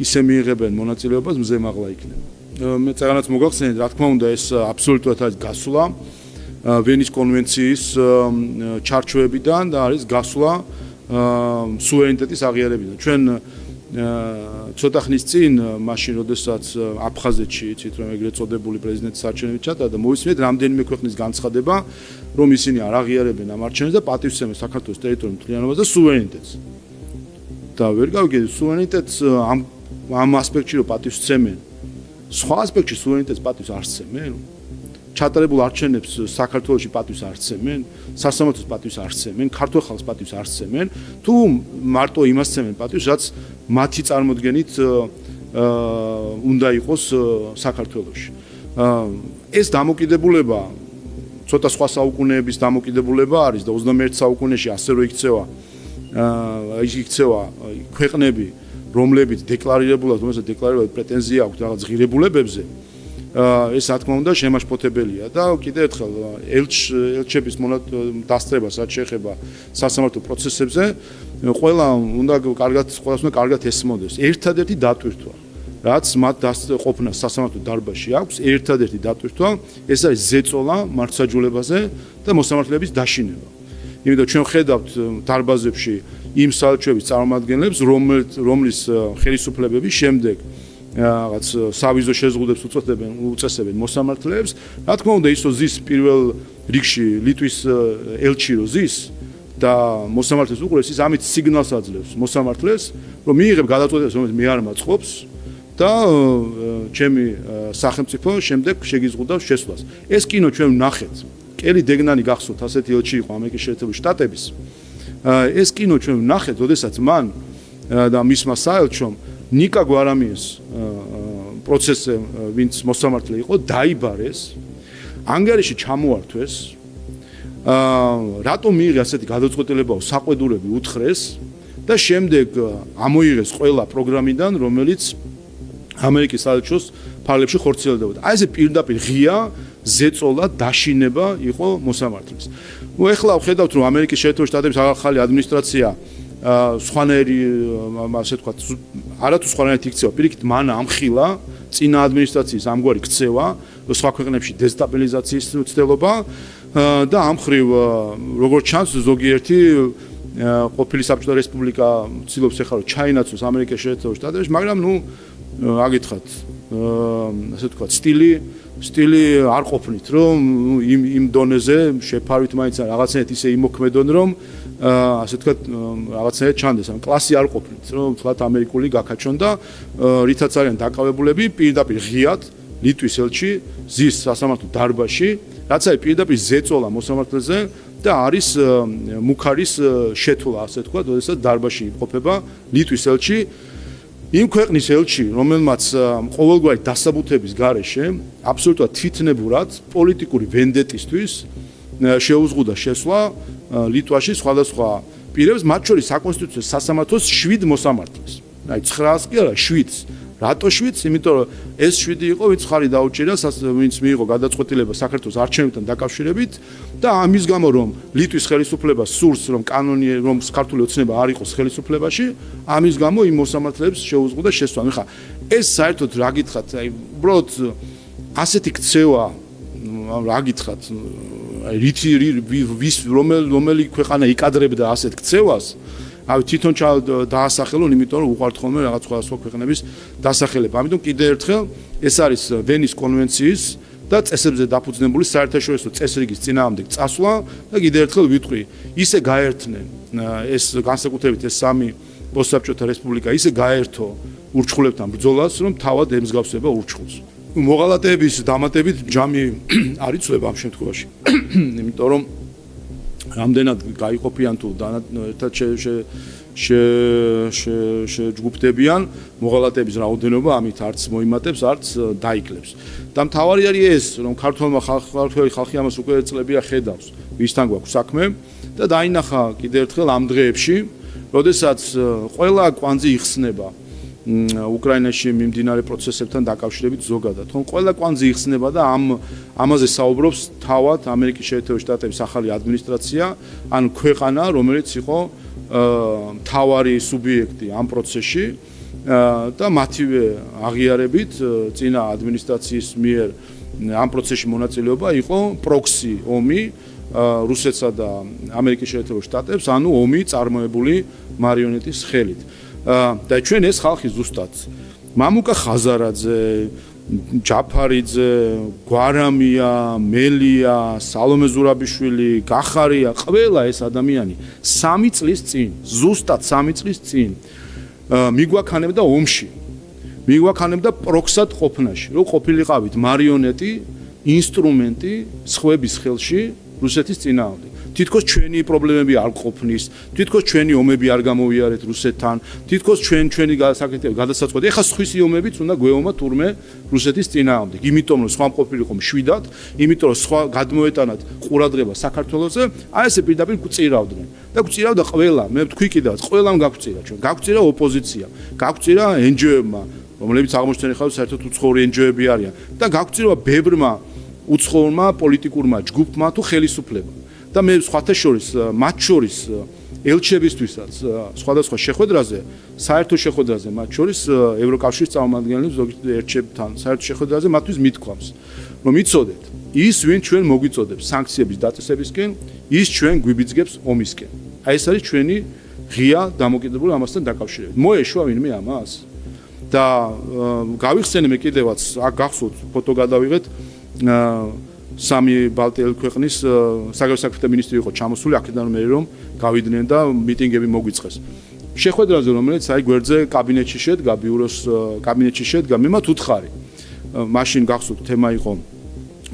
ისე მიიღებენ მონაწილეობას, მზე მაღლა იქნება. მე წეგანაც მოგახსენეთ, რა თქმა უნდა ეს აბსოლუტურად არის გასვლა ვენის კონვენციის ჩარჩოებიდან და არის გასვლა სუვერენიტეტის აღიარებიდან. ჩვენ ცოტა ხნის წინ მაშინ როდესაც აფხაზეთში იცით რომ ეგრეთ წოდებული პრეზიდენტის არჩევნები ჩატარდა და მოვისმენთ რამდენიმე ქვეყნის განცხადება რომ ისინი არ აღიარებენ ამ არჩევნებს და პატივცემენ საქართველოს ტერიტორიულ მთლიანობას და სუვერენიტეტს. და ვერ გავიგეთ სუვერენიტეტს ამ ასპექტში რომ პატივცემენ სხვა ასპექტში სუვერენიტეტს პატივს არ სცემენ ჩატარებულ არჩევნებს საქართველოში პატივს არ სცემენ სასამართლოს პატივს არ სცემენ ქართულ ხალხს პატივს არ სცემენ თუ მარტო იმას სცემენ პატივს რაც მათი წარმოდგენით უნდა იყოს საქართველოში ეს დამოკიდებულება ცოტა სხვა საუკუნეების დამოკიდებულება არის და 21 საუკუნეში ასე რო იქცევა ქვეყნები რომლებიც დეკლარირებულად რომელსაც დეკლარირებულად პრეტენზია აქვს რაღაც ღირებულებებზე ეს რა თქმა უნდა შემაშფოთებელია და კიდევ ერთხელ ელჩების დასწრებას რაც შეეხება სასამართლო პროცესებზე ყველა უნდა კარგად ესმოდეს ერთადერთი დატვირთვა რაც მათ ყოფნა სასამართლო დარბაზში აქვს ერთადერთი დატვირთვა ეს არის ზეწოლა მართლმსაჯულებაზე და მოსამართლეების დაშინება იმიტომ ჩვენ ხედავთ დარბაზებში იმ საელჩოების წარმომადგენლებს რომლის ხელისუფლებები შემდეგ რაღაც სავიზო შეზღუდვებს უწესებენ მოსამართლეებს. რა თქმა უნდა, ისო ზის პირველ რიგში ლიტვის ელჩი რო ზის და მოსამართლეს უყურებს, ის ამით სიგნალს აძლევს მოსამართლეს, რომ მიიღებ გადაწყვეტილებას, რომელიც მე არ მაწყობს და ჩემი სახელმწიფო შემდეგ შეგიზღუდავს შესვლას. ეს კინო ჩვენ ვნახეთ. კელი დეგნანი გახსოვთ, ასეთი ელჩი იყო ამერიკის შეერთებული შტატების. ეს კინო ჩვენ ვნახეთ, როდესაც მან და მისმა საელჩომ ნიკა გვარამიეს პროცესზე ვინც მოსამართლე იყო დაიბარეს ანგარიში ჩამოართვეს რატომ მიიღე ასეთი გადაწყვეტილებაო საყვედურები უთხრეს და შემდეგ ამოიღეს ყველა პროგრამიდან, რომელიც ამერიკის საელჩოს ფარგლებში ხორციელდებოდა. აი ესე პირდაპირ ღია ზეწოლა დაშინება იყო მოსამართლის. ნუ ეხლა ვხედავთ რომ ამერიკის შეერთებული შტატების ახალი ადმინისტრაცია სხვანაირი ასე თქვა არათუ სხვანაირად იქცევა, პირიქით მან ამხილა წინა ადმინისტრაციის ამგვარი ქცევა, სხვა ქვეყნებში დესტაბილიზაციის მცდელობა და ამ ხრივ როგორც ჩანს ზოგიერთი ყოფილი საბჭოთა რესპუბლიკა ცდილობს ეხლა რომ ჩაინაცვლოს ამერიკის შეერთებულ შტატებში, მაგრამ ნუ აგითხათ ასე თქვა სტილი არ ყოფნით რომ იმ დონეზე შეფარვით მაინც რაღაცნაირად ისე იმოქმედონ რომ ასე თქვა რაღაცნაირად ჩანდეს ამ კლასი არ ყოფნით რომ თქვათ ამერიკული გაქაჩონ და რითაც არიან დაკავებულები პირდაპირ ღიად ლიტვის ელჩი ზის სასამართლო დარბაზში რაც არის პირდაპირ ზეწოლა მოსამართლეზე და არის მუქარის შეთულა ასე თქვა როდესაც დარბაზში იმყოფება ლიტვის ელჩი იმ ქვეყნის ელჩი, რომელმაც ყოველგვარი დასაბუთების გარეშე აბსოლუტურად თვითნებურად პოლიტიკური ვენდეტისთვის შეუზღუდა შესვლა ლიტვაში სხვადასხვა პირებს, მათ შორის საკონსტიტუციო სასამართლოს 7 მოსამართლეს. აი 9-ს კი არა, 7-ს. რატო 7-ს? იმიტომ რომ ეს 7 იყო, ვინც ხარი დაუჭირა, ვინც მიიღო გადაწყვეტილება საქართველოს არჩევნებთან დაკავშირებით და ამის გამო რომ ლიტვის ხელისუფლება სურს რომ რომ ქართული ოცნება არ იყოს ხელისუფლებაში, ამის გამო იმ მოსამართლეებს შეუზღუდა შესვლა. ხა ეს საერთოდ რა გითხრათ, აი უბრალოდ ასეთი ქცევა რა გითხრათ, აი რომელი ქვეყანა იკადრებდა ასეთ ქცევას აი თვითონ დაასახელონ, იმიტომ რომ უყვართ ხოლმე რაღაც სხვადასხვა ქვეყნების დასახელება. ამიტომ კიდევ ერთხელ ეს არის ვენის კონვენციის და წესებზე დაფუძნებული საერთაშორისო წესრიგის წინააღმდეგ წასვლა და კიდევ ერთხელ ვიტყვი, ისე გაერთნენ ეს განსაკუთრებით ეს სამი პოსტსაბჭოთა რესპუბლიკა ისე გაერთო ურჩხულებთან ბრძოლას, რომ თავად ემსგავსება ურჩხულს. მოღალატეების დამატებით ჯამი არ იცვლება ამ შემთხვევაში. იმიტომ რომ რამდენად გაიყოფიან თუ ერთად შეჯგუფდებიან მოღალატეების რაოდენობა ამით არც მოიმატებს, არც დაიკლებს. და მთავარი არის ეს, რომ ქართველი ხალხი ამას უკვე წლებია ხედავს, ვისთან გვაქვს საქმე და დაინახა კიდევ ერთხელ ამ დღეებში, როდესაც ყველა კვანძი იხსნება უკრაინაში მიმდინარე პროცესებთან დაკავშირებით ზოგადად. თუმცა ყველა კვანძი იხსნება და ამაზე საუბრობს თავად ამერიკის შეერთებული შტატების ახალი ადმინისტრაცია, ან ქვეყანა, რომელიც იყო მთავარი სუბიექტი ამ პროცესში და მათივე აღიარებით წინა ადმინისტრაციის მიერ ამ პროცესში მონაწილეობა იყო პროქსი ომი რუსეთსა და ამერიკის შეერთებულ შტატებს, ანუ ომი წარმოებული მარიონეტის ხელით. და ჩვენ ეს ხალხი ზუსტად მამუკა ხაზარაძე, ჯაფარიძე, გვარამია, მელია, სალომე ზურაბიშვილი, გახარია, ყველა ეს ადამიანი 3 წლის წინ, ზუსტად 3 წლის წინ მიგვაქანებდა ომში. მიგვაქანებდა პროქსად ყოფნაში, რომ ყოფილიყავით მარიონეტი, ინსტრუმენტი სხვების ხელში რუსეთის წინააღმდეგ. თითქოს ჩვენი პრობლემები არ ყოფნის, თითქოს ჩვენი ომები არ გამოვიარეთ რუსეთთან, თითქოს ჩვენი საკითხები გადასაწყვეტი. ეხლა სხვისი ომებიც უნდა გვეომა თურმე რუსეთის წინააღმდეგ. იმიტომ რომ სხვა მყოფილიყო მშვიდად, იმიტომ რომ სხვა გადმოეტანათ ყურადღება საქართველოზე, აი ესე პირდაპირ გვწირავდნენ. და გვწირავდა ყველა, მე ვთქვი კიდევაც, ყველამ გაგვწირა ჩვენ. გაგვწირა ოპოზიციამ, გაგვწირა NGO-ებმა, რომლებიც აღმოჩნდნენ ხალხს საერთოდ უცხოური NGO-ები არიან და გაგვწირა ბევრმა უცხოურმა პოლიტიკურმა ჯგუფმა თუ ხელისუფლებამ. და მე სხვათა შორის, მათ შორის ელჩებისთვისაც სხვადასხვა შეხვედრაზე, საერთო შეხვედრაზე, მათ შორის ევროკავშირის წარმომადგენლებს ზოგიერთ ელჩებთან საერთო შეხვედრაზე მათთვის მithქვამს, რომ იცოდეთ, ის ვინ ჩვენ მოგვიწოდებს სანქციების დაწესებისკენ, ის ჩვენ გვიბიძგებს ომისკენ. აი ეს არის ჩვენი ღია დამოკიდებული ამასთან დაკავშირებით. მოეშვა ვინმე ამას? და გავიხსენე მე კიდევაც, აქ გახსოვთ, ფოტო გადავიღეთ სამი ბალტიელი ქვეყნის საგარეო საქმეთა მინისტრი იყო ჩამოსული აქედან მე რომ გავიდნენ და მიტინგები მოგვიწყეს. შეხვედრაზე რომელიც აი გვერდზე კაბინეტში შედგა, ბიუროს კაბინეტში შედგა, მე მათ უთხარი. მაშინ გახსოვთ თემა იყო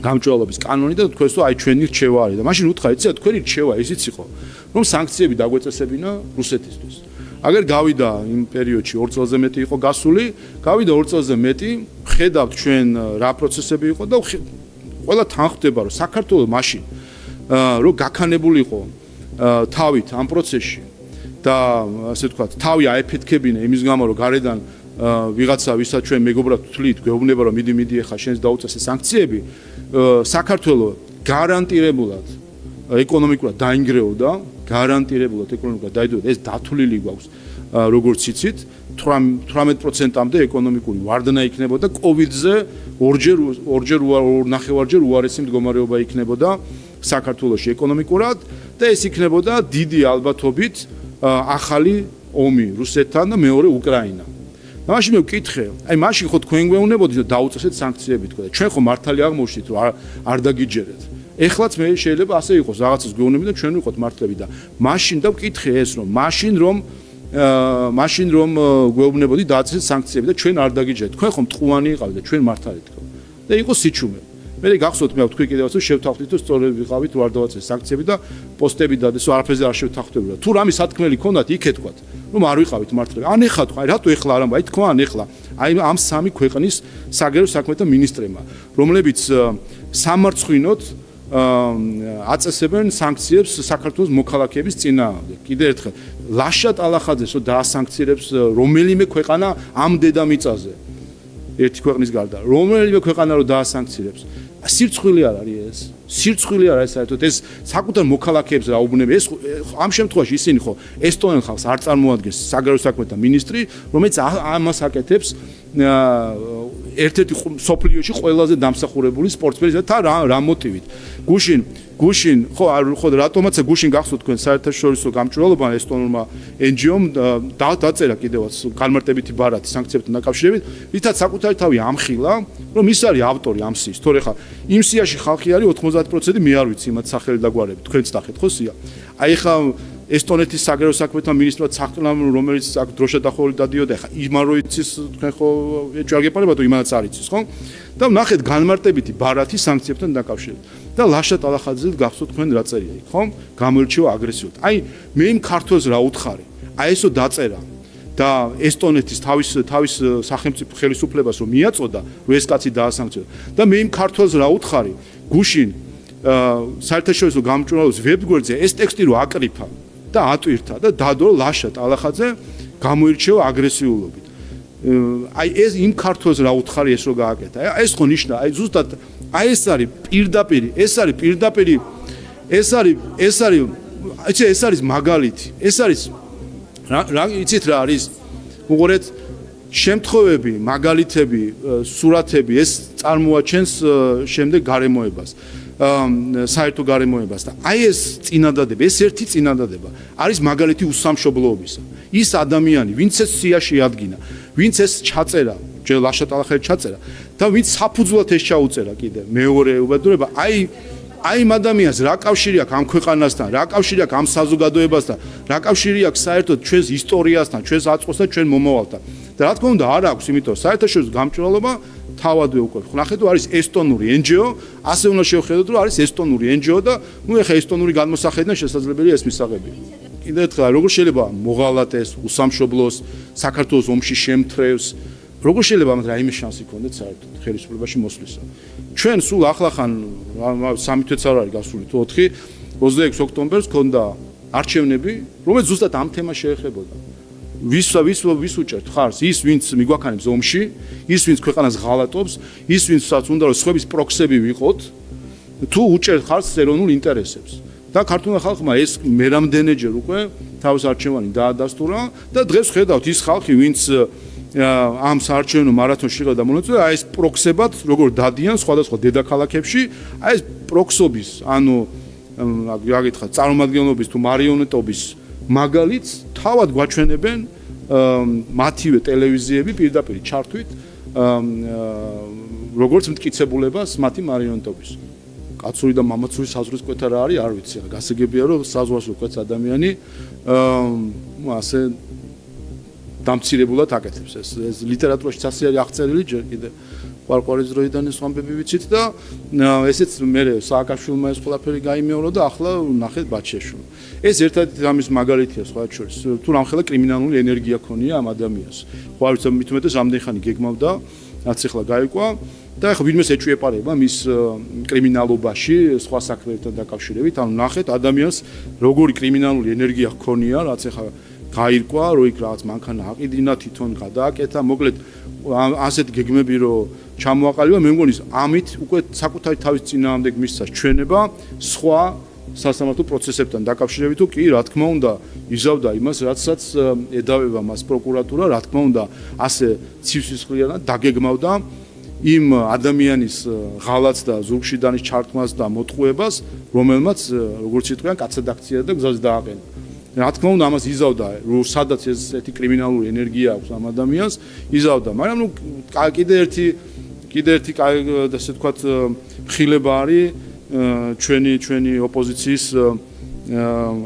გამჭვირვალობის კანონი და თქვენს რომ აი ჩვენი რჩევა არის და მაშინ უთხარი, იცით თქვენი რჩევა ისიც იყო, რომ სანქციები დაგვეწესებინა რუსეთისთვის. აგერ გავიდა იმ პერიოდში 2 წელზე მეტი იყო გასული, გავიდა 2 წელზე მეტი, ხედავთ ჩვენ რა პროცესები იყო და ყველა თან ხვდება რომ საქართველოს მაშინ რომ გაქანებულიყო თავით ამ პროცესში და ასე ვთქვათ, თავი აეფეთქებინა იმის გამო, რომ გარედან ვიღაცა ვისაც ჩვენ მეგობრად ვთვლით, გვეუბნება რომ მიდი ახლა შენს დაუწესე სანქციები, საქართველოს გარანტირებულად ეკონომიკურად დაინგრეოდა, გარანტირებულად ეკონომიკურად დაიდოდა, ეს დათვლილი გვაქვს როგორც იცით, 18%-მდე ეკონომიკური ვარდნა იქნებოდა, კოვიდზე ორჯერ ნახევარჯერ უარესი მდგომარეობა იქნებოდა საქართველოში ეკონომიკურად და ეს იქნებოდა დიდი ალბათობით ახალი ომი რუსეთთან და მეორე უკრაინა. მაშინ მე ვკითხე, აი მაშინ ხო თქვენ გვეუბნებოდით რომ დაუწესეთ სანქციები თქვა და ჩვენ ხო მართალი აღმოჩნდით რომ არ დაგიჯერეთ. ეხლაც მე შეიძლება ასე იყოს, რაღაცას გვეუბნები და ჩვენ ვიყოთ მართლები და მაშინ და ვკითხე ეს რომ მაშინ რომ გვეუბნებოდი დაუწესეთ სანქციები და ჩვენ არ დაგიჯერეთ. თქვენ ხო მტყუანი იყავით და ჩვენ მართალი თქვა. და იყო სიჩუმე. მე გახსოვთ მე თქვი კიდევაც რომ შევთანხმდით რომ სწორედ ვიყავით რომ არ დავაწესეთ სანქციები და პოსტები დადესო არაფერზე არ შევთანხმდებოდა. თუ რამის სათქმელი ქონდათ იქ ეთქვათ. რომ არ ვიყავით მართლები. ან ეხლა თქვა, რატო ეხლა არა, აი თქვა ან ეხლა. აი ამ სამი ქვეყნის საგარეო საქმეთა მინისტრებმა, რომლებიც სამარცხვინოდ აწესებენ სანქციებს საქართველოს მოქალაქეების წინააღმდეგ. კიდევ ერთხელ, ლაშა ტალახაძეს რომ დაასანქცირებს რომელიმე ქვეყანა ამ დედამიწაზე. ერთი ქვეყნის გარდა, რომელიმე ქვეყანა რომ დაასანქცირებს. სირცხვილი არ არის ეს. სირცხვილი არ არის საერთოდ ეს საკუთარ მოქალაქეებს რაუბნები. ეს ამ შემთხვევაში ისინი ხო ესტონელ ხალხს არ წარმოადგენს საგარეო საქმეთა მინისტრი, რომელიც ამას აკეთებს ერთ-ერთი სოფლიოში ყველაზე დამსახურებული სპორტსმენი და რა მოტივით. გუშინ ხო რატომაც გუშინ გახსოვთ თქვენ საერთაშორისო გამჭვირვალობამ ესტონურმა NGO-მ დაწერა კიდევაც განმარტებითი ბარათი სანქციებთან დაკავშირებით, ვითაც საკუთარი თავი ამხილა, რომ ის არის ავტორი ამ სიის. თორე ხა იმ სიაში ხალხი არის 90%, მე არ ვიცი მათ სახელი და გვარები. თქვენც ნახეთ ხო სია. აი ხა ესტონეთის საგარეო საქმეთა მინისტრად საყლამ რომელიც აქ დროშა დახოვილი დადიოდა, ხა იმან რო იცის თქვენ ხო ეჭვარ გეპარებათ, იმანაც არ იცის, ხო? და ნახეთ განმარტებითი ბარათი სანქციებთან დაკავშირებით. და ლაშა ტალახაძე გახსოვთ თქვენ რა წერია იქ, ხო? გამოირჩევა აგრესიულად. აი მე იმ ქართველს რა უთხარი. აი ესო დაწერა და ესტონეთის თავის სახელმწიფო ხელისუფლებას რომ მიაწოდა, რომ ეს კაცი დაასანქციო. და მე იმ ქართველს რა უთხარი, გუშინ საერთაშორისო გამჭვირვალობის ვებგვერდზე ეს ტექსტი რო აკრიფა და ატვირთა და დადო ლაშა ტალახაძე გამოირჩევა აგრესიულობით. აი ეს იმ ქართველს რა უთხარი ეს რო გააკეთა. ეს ხო ნიშნა, აი ზუსტად აი ეს არის პირდაპირი, ეს არის მაგალითი. ეს არის რა იცით რა არის? უყურეთ შემთხვევები, მაგალითები, სურათები ეს წარმოაჩენს შემდეგ გარემოებას. საერთო გარემოებას და აი ეს წინადადება, ეს ერთი წინადადება არის მაგალითი უსამშობლოობისა. ის ადამიანი, ვინც ეს სიაში ადგინა, ვინც ეს ჩაწერა, ჯერ ლაშა ტალახაძე ჩაწერა და ვინც საფუძვლად ეს ჩაუწერა კიდე მეორე უბედურება, აი იმ ადამიანს რა კავშირი აქვს ამ ქვეყანასთან, რა კავშირი აქვს ამ საზოგადოებასთან, რა კავშირი აქვს საერთოდ ჩვენს ისტორიასთან, ჩვენს აწმყოსთან, ჩვენ მომავალთან. და რა თქმა უნდა არ აქვს, იმიტომ რომ საერთაშორისო გამჭვირვალობა თავადვე უკვე ნახეთ, არის ესტონური NGO, ასე უნდა შევხედოთ, რომ არის ესტონური NGO და ნუ ეხა ესტონური განმოსახედიდან შესაძლებელია ეს მისაღები. კიდევ ერთხელ, როგორ შეიძლება მოღალატეს, უსამშობლოს, საქართველოს ომში შემთრევს, როგორ შეიძლება ამათ რაიმე შანსი ქონდეთ საერთოდ ხელისუფლებაში მოსვლისა. ჩვენ სულ ახლახან 3 თვეც არ არის გასული თუ 4, 26 ოქტომბერს ქონდა არჩევნები, რომელიც ზუსტად ამ თემას შეეხებოდა. ვის უჭერთ ხარს? ის ვინც მიგვაქანებს ომში, ის ვინც ქვეყანას ღალატობს, ის ვინცაც უნდა რომ სხვების პროქსები ვიყოთ, თუ უჭერთ ხარს ეროვნულ ინტერესებს. და ქართულმა ხალხმა ეს მერამდენეჯერ უკვე თავის არჩევანი დაადასტურა და დღეს ხედავთ ის ხალხი, ვინც ამ საარჩევნო მარათონში შეყდა მონაწილე, აი ეს პროქსებად როგორ დადიან სხვადასხვა დედაქალაქებში, აი ეს პროქსობის, ანუ რა გითხრათ, წარმომადგენლობის თუ მარიონეტობის მაგალითს თავად გვაჩვენებენ მათივე ტელევიზიები პირდაპირ ჩართვით როგორც მტკიცებულებას მათი მარიონეტობის. კაცური და მამაცური საზღვრის კვეთა რა არის, არ ვიცი. გასაგებია რომ საზღვარს უკვეთს ადამიანი ასე დამცირებულად აკეთებს ეს ლიტერატურაში ასე არის აღწერილი ჯერ კიდე ყვარყვარის დროიდან ეს ამბები ვიცით და ესეც მე სააკაშვილმა ეს ყველაფერი გაიმეორა და ახლა ნახეთ ბაჩეშვილი. ეს ერთადერთი ამის მაგალითია სხვა შორის. თუ რამხელა კრიმინალური ენერგია ქონია ამ ადამიანს. ხო არ ვიცი მithumetes რამდენი ხანი გეგმავდა, რაც ახლა გაიყვა. და ახლა ვინმეს ეჭვიეპარება მის კრიმინალობაში სხვა საქმეებთან დაკავშირებით, ანუ ნახეთ ადამიანს როგორი კრიმინალური ენერგია ჰქონია, რაც ახლა გაირკვა, რო იქ რაღაც მანქანა აყიდინა, თვითონ გადააკეთა, მოკლედ ასეთ გეგმები რო ჩამოაყალიბა, მე მგონი ამით უკვე საკუთარი თავის წინააღმდეგ მისცას ჩვენება სხვა სასამართლო პროცესებთან დაკავშირებით, თუ კი, რა თქმა უნდა, იზავდა იმას, რაცაც ედავება მას პროკურატურა, რა თქმა უნდა, ასე ცივსისხლიანად დაგეგმავდა იმ ადამიანის ღალაც და ზურგში დანის ჩართმას და მოტყუებას, რომელმაც, როგორც იტყვიან, კაცადაქცია და გზაზე დააყენა. რა თქმა უნდა, ამას იზავდა, რომ სადაც ესეთი კრიმინალური ენერგია აქვს ამ ადამიანს, იზავდა, მაგრამ ნუ კიდე ერთი ასე ვთქვათ, მხილება არის ჩვენი ოპოზიციის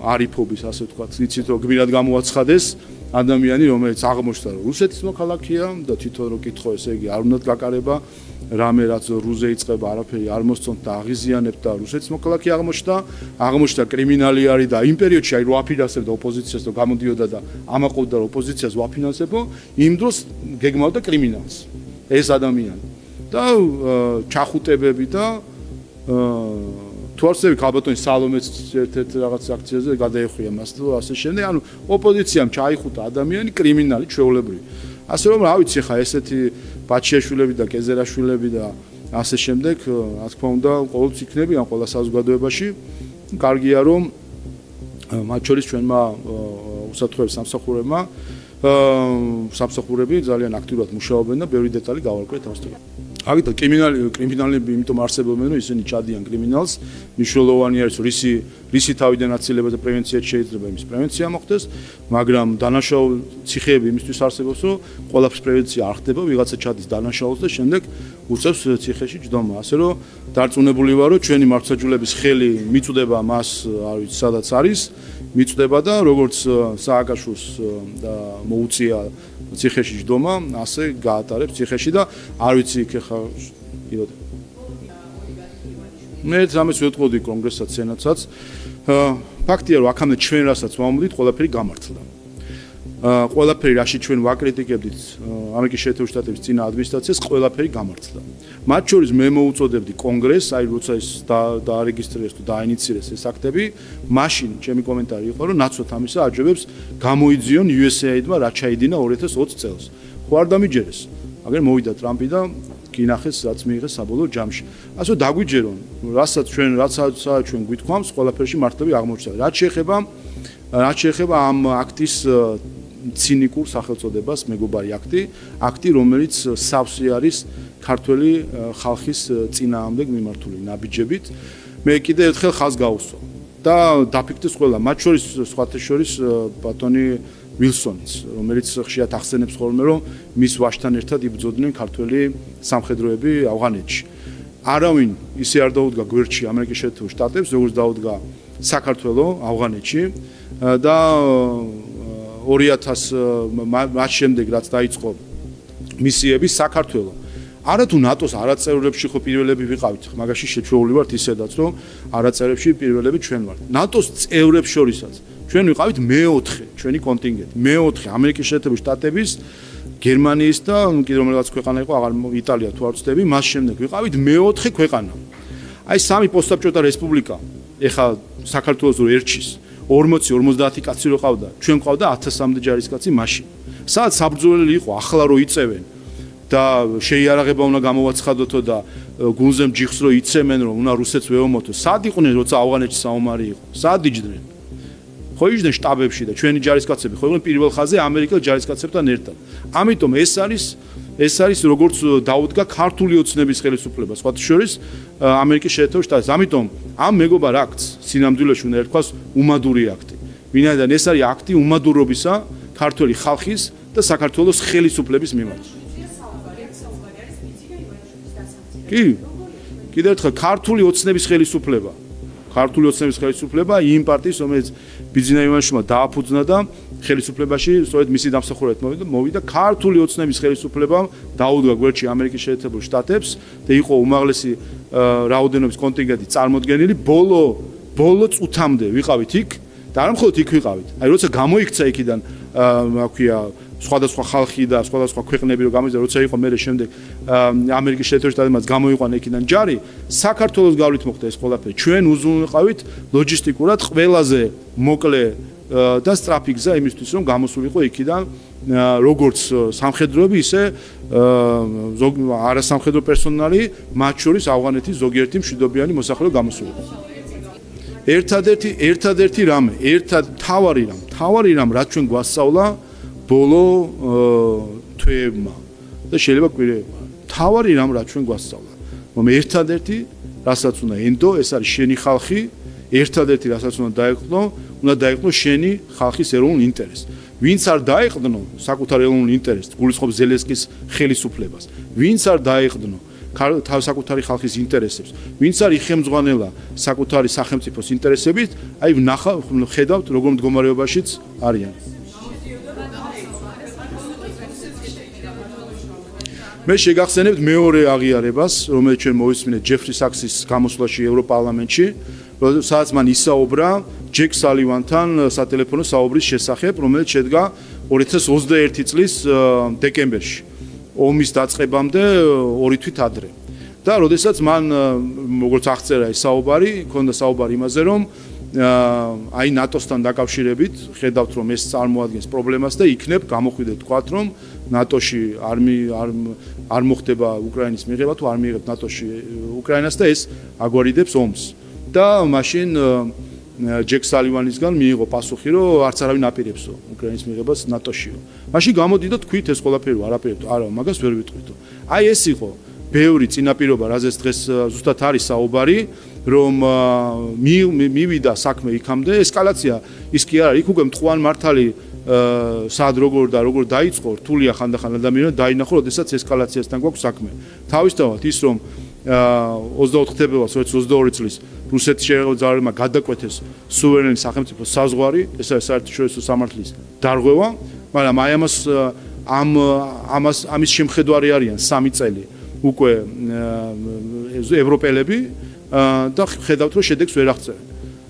არიფობის, ასე ვთქვათ, იცით რომ გმირად გამოაცხადეს ადამიანი, რომელიც აღმოჩნდა, რომ რუსეთის მოქალაქეა და თვითონ რო კითხო, ესე იგი არ უნდა გაკარება, რამე რაც რუზე იწყება, არაფერი არ მოსწონთ და აღიზიანებთ და რუსეთის მოქალაქე აღმოჩნდა კრიმინალი არის და იმ პერიოდში აი რო აფინანსებდა ოპოზიციას, რომ გამოდიოდა და ამაყობდა რომ ოპოზიციას ვაფინანსებო, იმ დროს გეგმავდა კრიმინალს ეს ადამიანი. და ჩახუტებები და თუ არ შეიძლება ქალბატონი სალომეც ერთ-ერთ რაღაც აქციაზე გადაეხვია მას და ასე შემდეგ, ანუ ოპოზიციამ ჩაიხუტა ადამიანი კრიმინალი ჩვეულებრივი. ასე რომ რა ვიცი ხა ესეთი ბაჩიაშვილები და კეზერაშვილები და ასე შემდეგ, რა თქმა უნდა, ყოველთვის იქნებიან ყველა საზოგადოებაში. კარგია რომ მათ შორის ჩვენმა უსაფრთხოების სამსახურები ძალიან აქტიურად მუშაობენ და ბევრი დეტალი გავარკვიეთ ამასთან. აგიტო კრიმინალები იმიტომ არსებობენ, რომ ისინი ჩადიან კრიმინალს, მნიშვნელოვანი არის რისი თავიდან აცილება და პრევენცია შეიძლება იმის პრევენცია მოხდეს, მაგრამ დანაშაულ ციხეები იმისთვის არსებობს, რომ ყველაფრის პრევენცია არ ხდება, ვიღაცა ჩადის დანაშაულს და შემდეგ უწევს ციხეში ჯდომა. ასე რომ დარწმუნებული ვარ, რომ ჩვენი მართლმსაჯულების ხელი მიწვდება მას, არ ვიცი, სადაც არის, მიწვდება და როგორც სააკაშვილს და მოუწია ციხეში ჯდომა, ასე გაატარებს ციხეში და არ ვიცი იქ ხა კიდევ მე რამეს ვეთყოდი კონგრესსაც, სენატსაც. ფაქტია, რომ აქამდე ჩვენ რასაც ვამბობდით, ყველაფერი გამართლდა. ყველაფერი რაში ჩვენ ვაკრიტიკებდით ამერიკის შეერთებული შტატების წინა ადმინისტრაციას, ყველაფერი გამართლდა. მათ შორის მე მოუწოდებდი კონგრესს, აი როცა ის დაარეგისტრირეს თუ დაინიცირეს ეს აქტები, მაშინ ჩემი კომენტარი იყო, რომ ნაცვლად ამისა აჯობებს გამოიძიონ USAID-მა რა ჩაიდინა 2020 წელს. ხო არ დამიჯერეს, მაგრამ მოვიდა ტრამპი და გინახეს რაც მიიღეს საბოლოო ჯამში. ასე დაგვიჯერონ, რასაც ჩვენ გვითქვამს, ყველაფერში მართლები აღმოჩნდა. რაც შეეხება ამ აქტის ცინიკურ სახელწოდებას, მეგობარი აქტი, რომელიც სავსე არის ქართველი ხალხის წინააღმდეგ მიმართული ნაბიჯებით. მე კიდე ერთხელ ხაზს გავუსვა და დაფიქრდეს ყველა, მათ შორის სხვათა შორის ბატონი ვილსონიც, რომელიც ხშირად ახსენებს ხოლმე, რომ მის ვაჟთან ერთად იბრძოდნენ ქართველი სამხედროები ავღანეთში. არავინ ისე არ დაუდგა გვერდში ამერიკის შეერთებულ შტატებს, როგორც დაუდგა საქართველო ავღანეთში და 2000 მას შემდეგ რაც დაიწყო მისიები საქართველო. არა თუ ნატოს არაწევრებში ხო პირველები ვიყავით, მაგაში შეჩვეული ვართ ისედაც, რომ არაწევრებში პირველები ჩვენ ვართ. ნატოს წევრებს შორისაც ჩვენ ვიყავით მეოთხე, ჩვენი კონტინგენტი, მეოთხე ამერიკის შეერთებული შტატების, გერმანიის და კიდევ რომელიღაც ქვეყანა იყო, აღარ იტალია თუ არ ვცდები, მას შემდეგ ვიყავით მეოთხე ქვეყანა. აი სამი პოსტსაბჭოთა რესპუბლიკა, ეხლა საქართველოს რო ერჩის 40-50 კაცი რო ყავდა, ჩვენ ყავდა 1000-მდე ჯარისკაცი მაშინ. სადაც საბრძოლელი იყო, ახლა რო იწევენ და შეიარაღება უნდა გამოვაცხადოთო და გულზე მჯიხს რო იცემენ, რომ უნდა რუსეთს ვეომოთო. სად იყვნენ, როცა ავღანეთში საომარი იყო? სად იჯდნენ? ხო იჯდნენ შტაბებში და ჩვენი ჯარისკაცები ხო იყვნენ პირველ ხაზზე ამერიკელ ჯარისკაცებთან ერთად. ამიტომ ეს არის როგორც დაუდგა ქართული ოცნების ხელისუფლება, სხვათა შორის ამერიკის შეერთებულ შტატებს. ამიტომ ამ მეგობარ აქტს სინამდვილეში უნდა ერქვას უმადური აქტი. ვინაიდან ეს არის აქტი უმადურობისა ქართველი ხალხის და საქართველოს ხელისუფლების მიმართ. კი, კიდევ ერთხელ ქართული ოცნების ხელისუფლება. ქართული ოცნების ხელისუფლება იმ პარტიის, რომელიც ბიძინა ივანიშვილმა დააფუძნა და ხელისუფლებაში სწორედ მისი დამსახურებით მოვიდა. ქართული ოცნების ხელისუფლებამ დაუდგა გვერდში ამერიკის შეერთებულ შტატებს და იყო უმაღლესი რაოდენობის კონტინგენტი წარმოდგენილი. ბოლო წუთამდე ვიყავით იქ და არა მხოლოდ იქ ვიყავით. აი როცა გამოიქცა იქიდან, რა ქვია, სხვადასხვა ხალხი და სხვადასხვა ქვეყნები რომ გამიზდა, როცა იყო მე შემდეგ ამერიკის შეერთებული შტატებმაც გამოიყვანა იქიდან ჯარი, საქართველოს გავლით მოხდა ეს ყველაფერი. ჩვენ უზრუნველყავით ლოჯისტიკურად ყველაზე მოკლე და სწრაფი გზა იმისთვის, რომ გამოსულიყო იქიდან როგორც სამხედროები, ისე არასამხედრო პერსონალი, მათ შორის ავღანეთის ზოგიერთი მშვიდობიანი მოსახლეობა გამოსულიყო. ერთადერთი რამე, თავარი რამ, რაც ჩვენ გვასწავლა ბოლო თვეებმა და შეიძლება კვირეებმა. თავარი რამ, რაც ჩვენ გვასწავლა. რომ ერთადერთი, რასაც უნდა ენდო, ეს არის შენი ხალხი, ერთადერთი, რასაც უნდა დაეყრდნო შენი ხალხის ეროვნულ ინტერესს. ვინც არ დაეყრდნო საკუთარ ეროვნულ ინტერესს, გულისხმობს ზელენსკის ხელისუფლებას, ვინც არ დაეყრდნო საკუთარი ხალხის ინტერესებს, ვინც არ იხემძღვანელა საკუთარი სახელმწიფოს ინტერესებით, აი ხედავთ როგორ მდგომარეობაშიც არიან. მე შეგახსენებთ მეორე აღიარებას, რომელიც ჩვენ მოვისმინეთ ჯეფრი საქსის გამოსვლაში ევროპარლამენტში, სადაც მან ისაუბრა ჯეკ სალივანთან სატელეფონო საუბრის შესახებ, რომელიც შედგა 2021 წლის დეკემბერში, ომის დაწყებამდე 2 თვით ადრე. და როდესაც მან როგორც აღწერა ეს საუბარი, ჰქონდა საუბარი იმაზე, რომ აი ნატოსთან დაკავშირებით ხედავთ, რომ ეს წარმოადგენს პრობლემას და იქნებ გამოხვიდეთ თქვათ, რომ ნატოში არ მოხდება უკრაინის მიღება თუ არ მიიღებს ნატოში უკრაინას და ეს აგვარიდებს ომს. და მაშინ ჯეკ სალივანისგან მიიღო პასუხი, რომ არც არავინ აპირებსო უკრაინის მიღებას ნატოშიო. მაშინ გამოდიდა თქვით ეს ყველაფერი არაფერებთ, არა, მაგას ვერ ვიტყვითო. აი ეს იყო ბევრი წინაპირობა, რაზეც დღეს ზუსტად არის საუბარი, რომ მივიდა საქმე იქამდე, ესკალაცია ის კი არა, იქ უკვე მტყუან მართალი სად როგორ დაიწყო, რთულია ხანდახან ადამიანებს დაინახო, როდესაც ესკალაციასთან გვაქვს საქმე. თავისთავად ის რომ 24 თებერვალს 2022 წლის რუსეთის შეერთებულ ძალებმა გადაკვეთეს სუვერენი სახელმწიფოს საზღვარი, ეს არის საერთაშორისო სამართლის დარღვევა, მაგრამ აი ამის შემხედვარი არიან 3 წელი უკვე ევროპელები და ხედავთ, რომ შედეგს ვერ აღწევენ.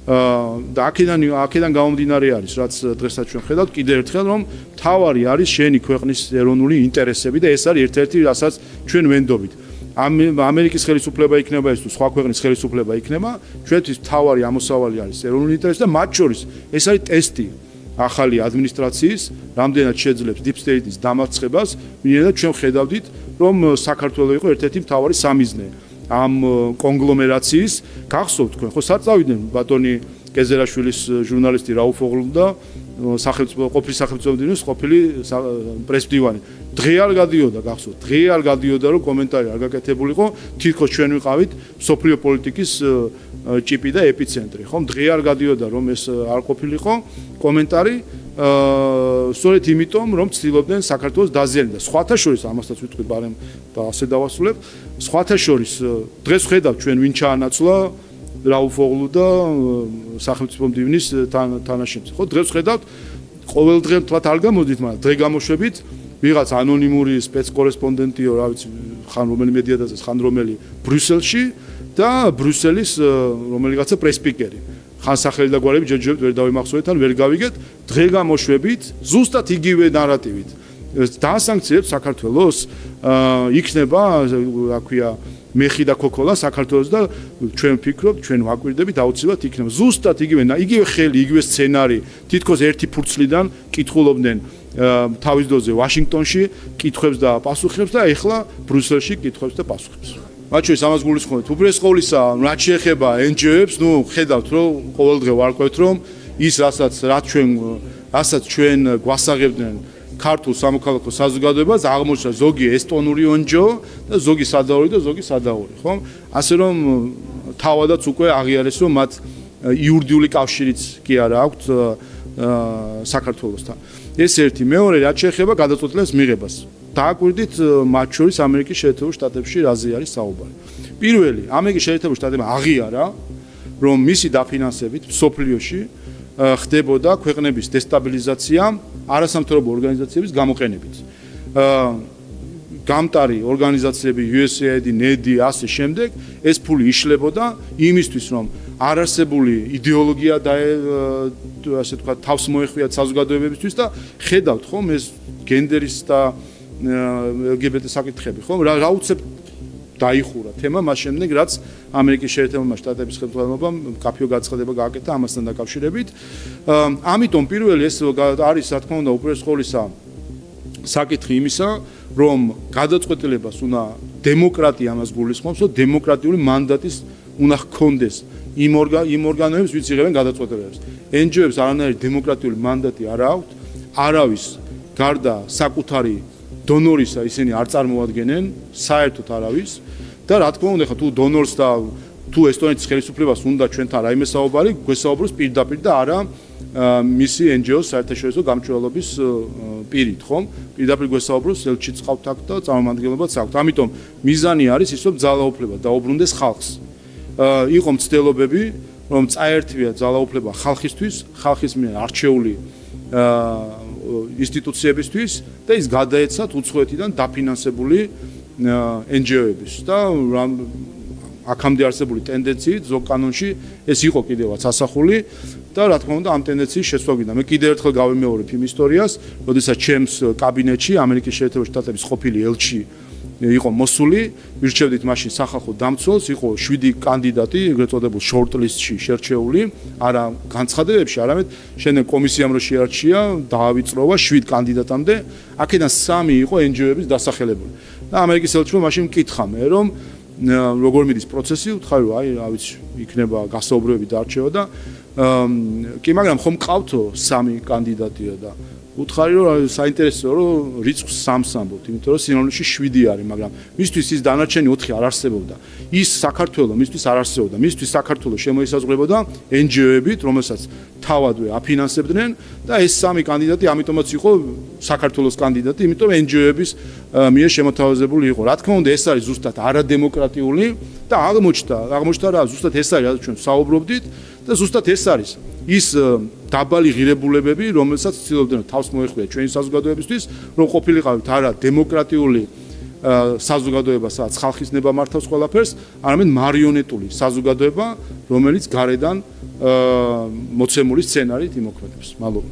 და აქედან გამომდინარე არის, რაც დღესაც ჩვენ ხედავთ, კიდევ ერთხელ, რომ თავარი არის შენი ქვეყნის ეროვნული ინტერესები და ეს არის ერთ-ერთი, რასაც ჩვენ ვენდობთ. ამერიკის ხელისუფლება იქნება ეს თუ სხვა ქვეყნის ხელისუფლება იქნება, ჩვენთვის თავარი ამოსავალი არის ეროვნული ინტერესი და მათ შორის ეს არის ტესტი ახალი ადმინისტრაციის, რამდენად შეძლებს deep state-ის დამარცხებას, ვინაიდან ჩვენ ხედავდით, რომ საქართველო იყო ერთ-ერთი მთავარი სამიზნე ამ კონგლომერაციის. გახსოვთ თქვენ, ხო საწავიდნენ ბატონი კეზერაშვილის ჟურნალისტი რაუფ ოღლუ და ყოფილი სახელმწიფო მდივნის ყოფილი პრესმდივანი. დღეალ გადიოდა, გახსოვთ, დღეალ გადიოდა, რომ კომენტარი არ გაკეთებულიყო, თითქოს ჩვენ ვიყავით სოფლიო პოლიტიკის ჭიპი და ეპიცენტრი, ხო? დღეალ გადიოდა, რომ ეს არ ყოფილიყო კომენტარი, სწორედ იმიტომ, რომ ცდილობდნენ საქართველოს დაზიანება. სხვათა შორის, ამასაც ვიტყვით, ბარემ და ასე დავასრულებ, სხვათა შორის დღეს ხედავთ ჩვენ ვინ ჩაანაცვლა რაუფ ოღლუ და სახელმწიფო მდივნის თანაშემწე. ხო, დღეს ხედავთ, ყოველდღე თქვათ არ გამოდით, მაგრამ დღე გამოშვებით ვიღაც ანონიმური სპეცკორესპონდენტიო, რა ვიცი, ხან რომელი მედია და ხან რომელი ბრიუსელში და ბრიუსელის რომელიღაცა პრესპიკერი. ხან სახელი და გვარები ჯერჯერობით ვერ დავიმახსოვრეთ, ან ვერ გავიგეთ, დღე გამოშვებით ზუსტად იგივე ნარატივით. დაასანქციებს საქართველოს, იქნება, რა ქვია, მეხი და ქოქოლა საქართველოს და ჩვენ ვფიქრობთ, ჩვენ ვაკვირდებით, აუცილებლად იქნება ზუსტად იგივე ხელი, იგივე სცენარი, თითქოს ერთი ფურცლიდან კითხულობდნენ თავის დროზე ვაშინგტონში კითხვებს და პასუხებს და ეხლა ბრიუსელში კითხვებს და პასუხებს. მათ შორის ამას გულისხმობთ. უპირველეს ყოვლისა, რაც შეეხება NGO-ებს, ხედავთ, რომ ყოველდღე ვარკვევთ, რომ ის რასაც ჩვენ გვასაღებდნენ ქართულ სამოქალაქო საზოგადოებას, აღმოჩნდა ზოგი ესტონური NGO და ზოგი სადაური და ზოგი სადაური, ხო? ასე რომ თავადაც უკვე აღიარეს, რომ მათ იურიდიული კავშირიც კი არა აქვთ საქართველოსთან. ეს ერთი, მეორე, რაც შეეხება გადაწყვეტილების მიღებას. დააკვირდით მათ შორის ამერიკის შეერთებულ შტატებში რაზე არის საუბარი. პირველი, ამერიკის შეერთებულ შტატებმა აღიარა, რომ მისი დაფინანსებით მსოფლიოში ხდებოდა ქვეყნების დესტაბილიზაცია არასამთავრობო ორგანიზაციების გამოყენებით. გამტარი ორგანიზაციები USAID, NED, ასე შემდეგ, ეს ფული იშლებოდა იმისთვის, რომ არარსებული იდეოლოგია და ასე თქვა თავს მოეხვიათ საზოგადოებებისთვის და ხედავთ ხომ ეს გენდერის და LGBT საკითხები, ხომ? რა უცებ დაიხურა თემა მას შემდეგ, რაც ამერიკის შეერთებულმა შტატების ხელმძღვანელობამ კაფეო გაცხადება გააკეთა ამასთან დაკავშირებით. ამიტომ პირველი ეს არის, რა თქმა უნდა, უპირველეს ყოვლისა საკითხი იმისა, რომ გადაწყვეტილებას უნდა დემოკრატია ამას გულისხმობს, რომ დემოკრატიული მანდატის უნდა ჰქონდეს იმ ორგანოებს, ვინც იღებენ გადაწყვეტილებებს. NGO-ებს არანაირი დემოკრატიული მანდატი არ აქვთ, არავის გარდა საკუთარი დონორისა ისინი არ წარმოადგენენ, საერთოდ არავის და რა თქმა უნდა, თუ დონორს და თუ ესტონეთის ხელისუფლებას უნდა ჩვენთან რაიმე საუბარი, გვესაუბროს პირდაპირ და არა მისი NGO-ს საერთაშორისო გამჭვირვალობის პირით, ხომ? პირდაპირ გვესაუბროს, ელჩიც ყავთ აქ და წარმომადგენლებაც აქვთ. ამიტომ მიზანი არის ის, რომ ძალაუფლება დაუბრუნდეს ხალხს. იყო მცდელობები, რომ წაერთვია ძალაუფლება ხალხისთვის, ხალხის მიერ არჩეული ინსტიტუციებისთვის და ის გადაეცათ უცხოეთიდან დაფინანსებული NGO-ების და აქამდე არსებული ტენდენციით ზოგ კანონში ეს იყო კიდევაც ასახული და რა თქმა უნდა ამ ტენდენციის შეცვლა გვინდა. მე კიდევ ერთხელ გავიმეორებ იმ ისტორიას, როდესაც ჩემს კაბინეტში ამერიკის შეერთებული შტატების ყოფილი ელჩი იყო მოსული, ვირჩევდით მაშინ სახალხო დამცველს, იყო 7 კანდიდატი, ეგრეთ წოდებულ შორტ-ლისტში შერჩეული, არა განცხადებებში, არამედ შემდეგ კომისიამ რო შეარჩია, დაავიწროვა 7 კანდიდატამდე, აქედან 3 იყო NGO-ების დასახელებული. და ამერიკის ელჩმა მაშინ მკითხა მე, რომ როგორ მიდის პროცესი, უთხარი რომ აი, რა ვიცი, იქნება გასაუბრებები დარჩევა და კი, მაგრამ ხომ ყავთო 3 კანდიდატია და უთხარი რომ საინტერესოა რომ რიცხვს 3-ს ამბობთ, იმიტომ რომ სინონიმში 7 არის, მაგრამ მისთვის ის დანარჩენი 4 არ არსებობდა. ის საქართველოს მისთვის არ არსებობდა. მისთვის საქართველოს შემოისაზღვრებოდა NGO-ებით, რომელსაც თავადვე აფინანსებდნენ და ეს 3 კანდიდატი ამიტომაც იყო საქართველოს კანდიდატი, იმიტომ რომ NGO-ების მიერ შემოთავაზებული იყო. რა თქმა უნდა, ეს არის ზუსტად არადემოკრატიული და აღმოჩნდა რა, ზუსტად ეს არის, რაც ჩვენ საუბრობდით და ზუსტად ეს არის. ის დაბალი ღირებულებები, რომელსაც ცდილობდნენ თავს მოეხვიათ ჩვენი საზოგადოებისთვის, რომ ყოფილიყავით არა დემოკრატიული საზოგადოება, სადაც ხალხის ნება მართავს ყველაფერს, არამედ მარიონეტული საზოგადოება, რომელიც გარედან მოცემული სცენარით იმოქმედებს. მადლობა.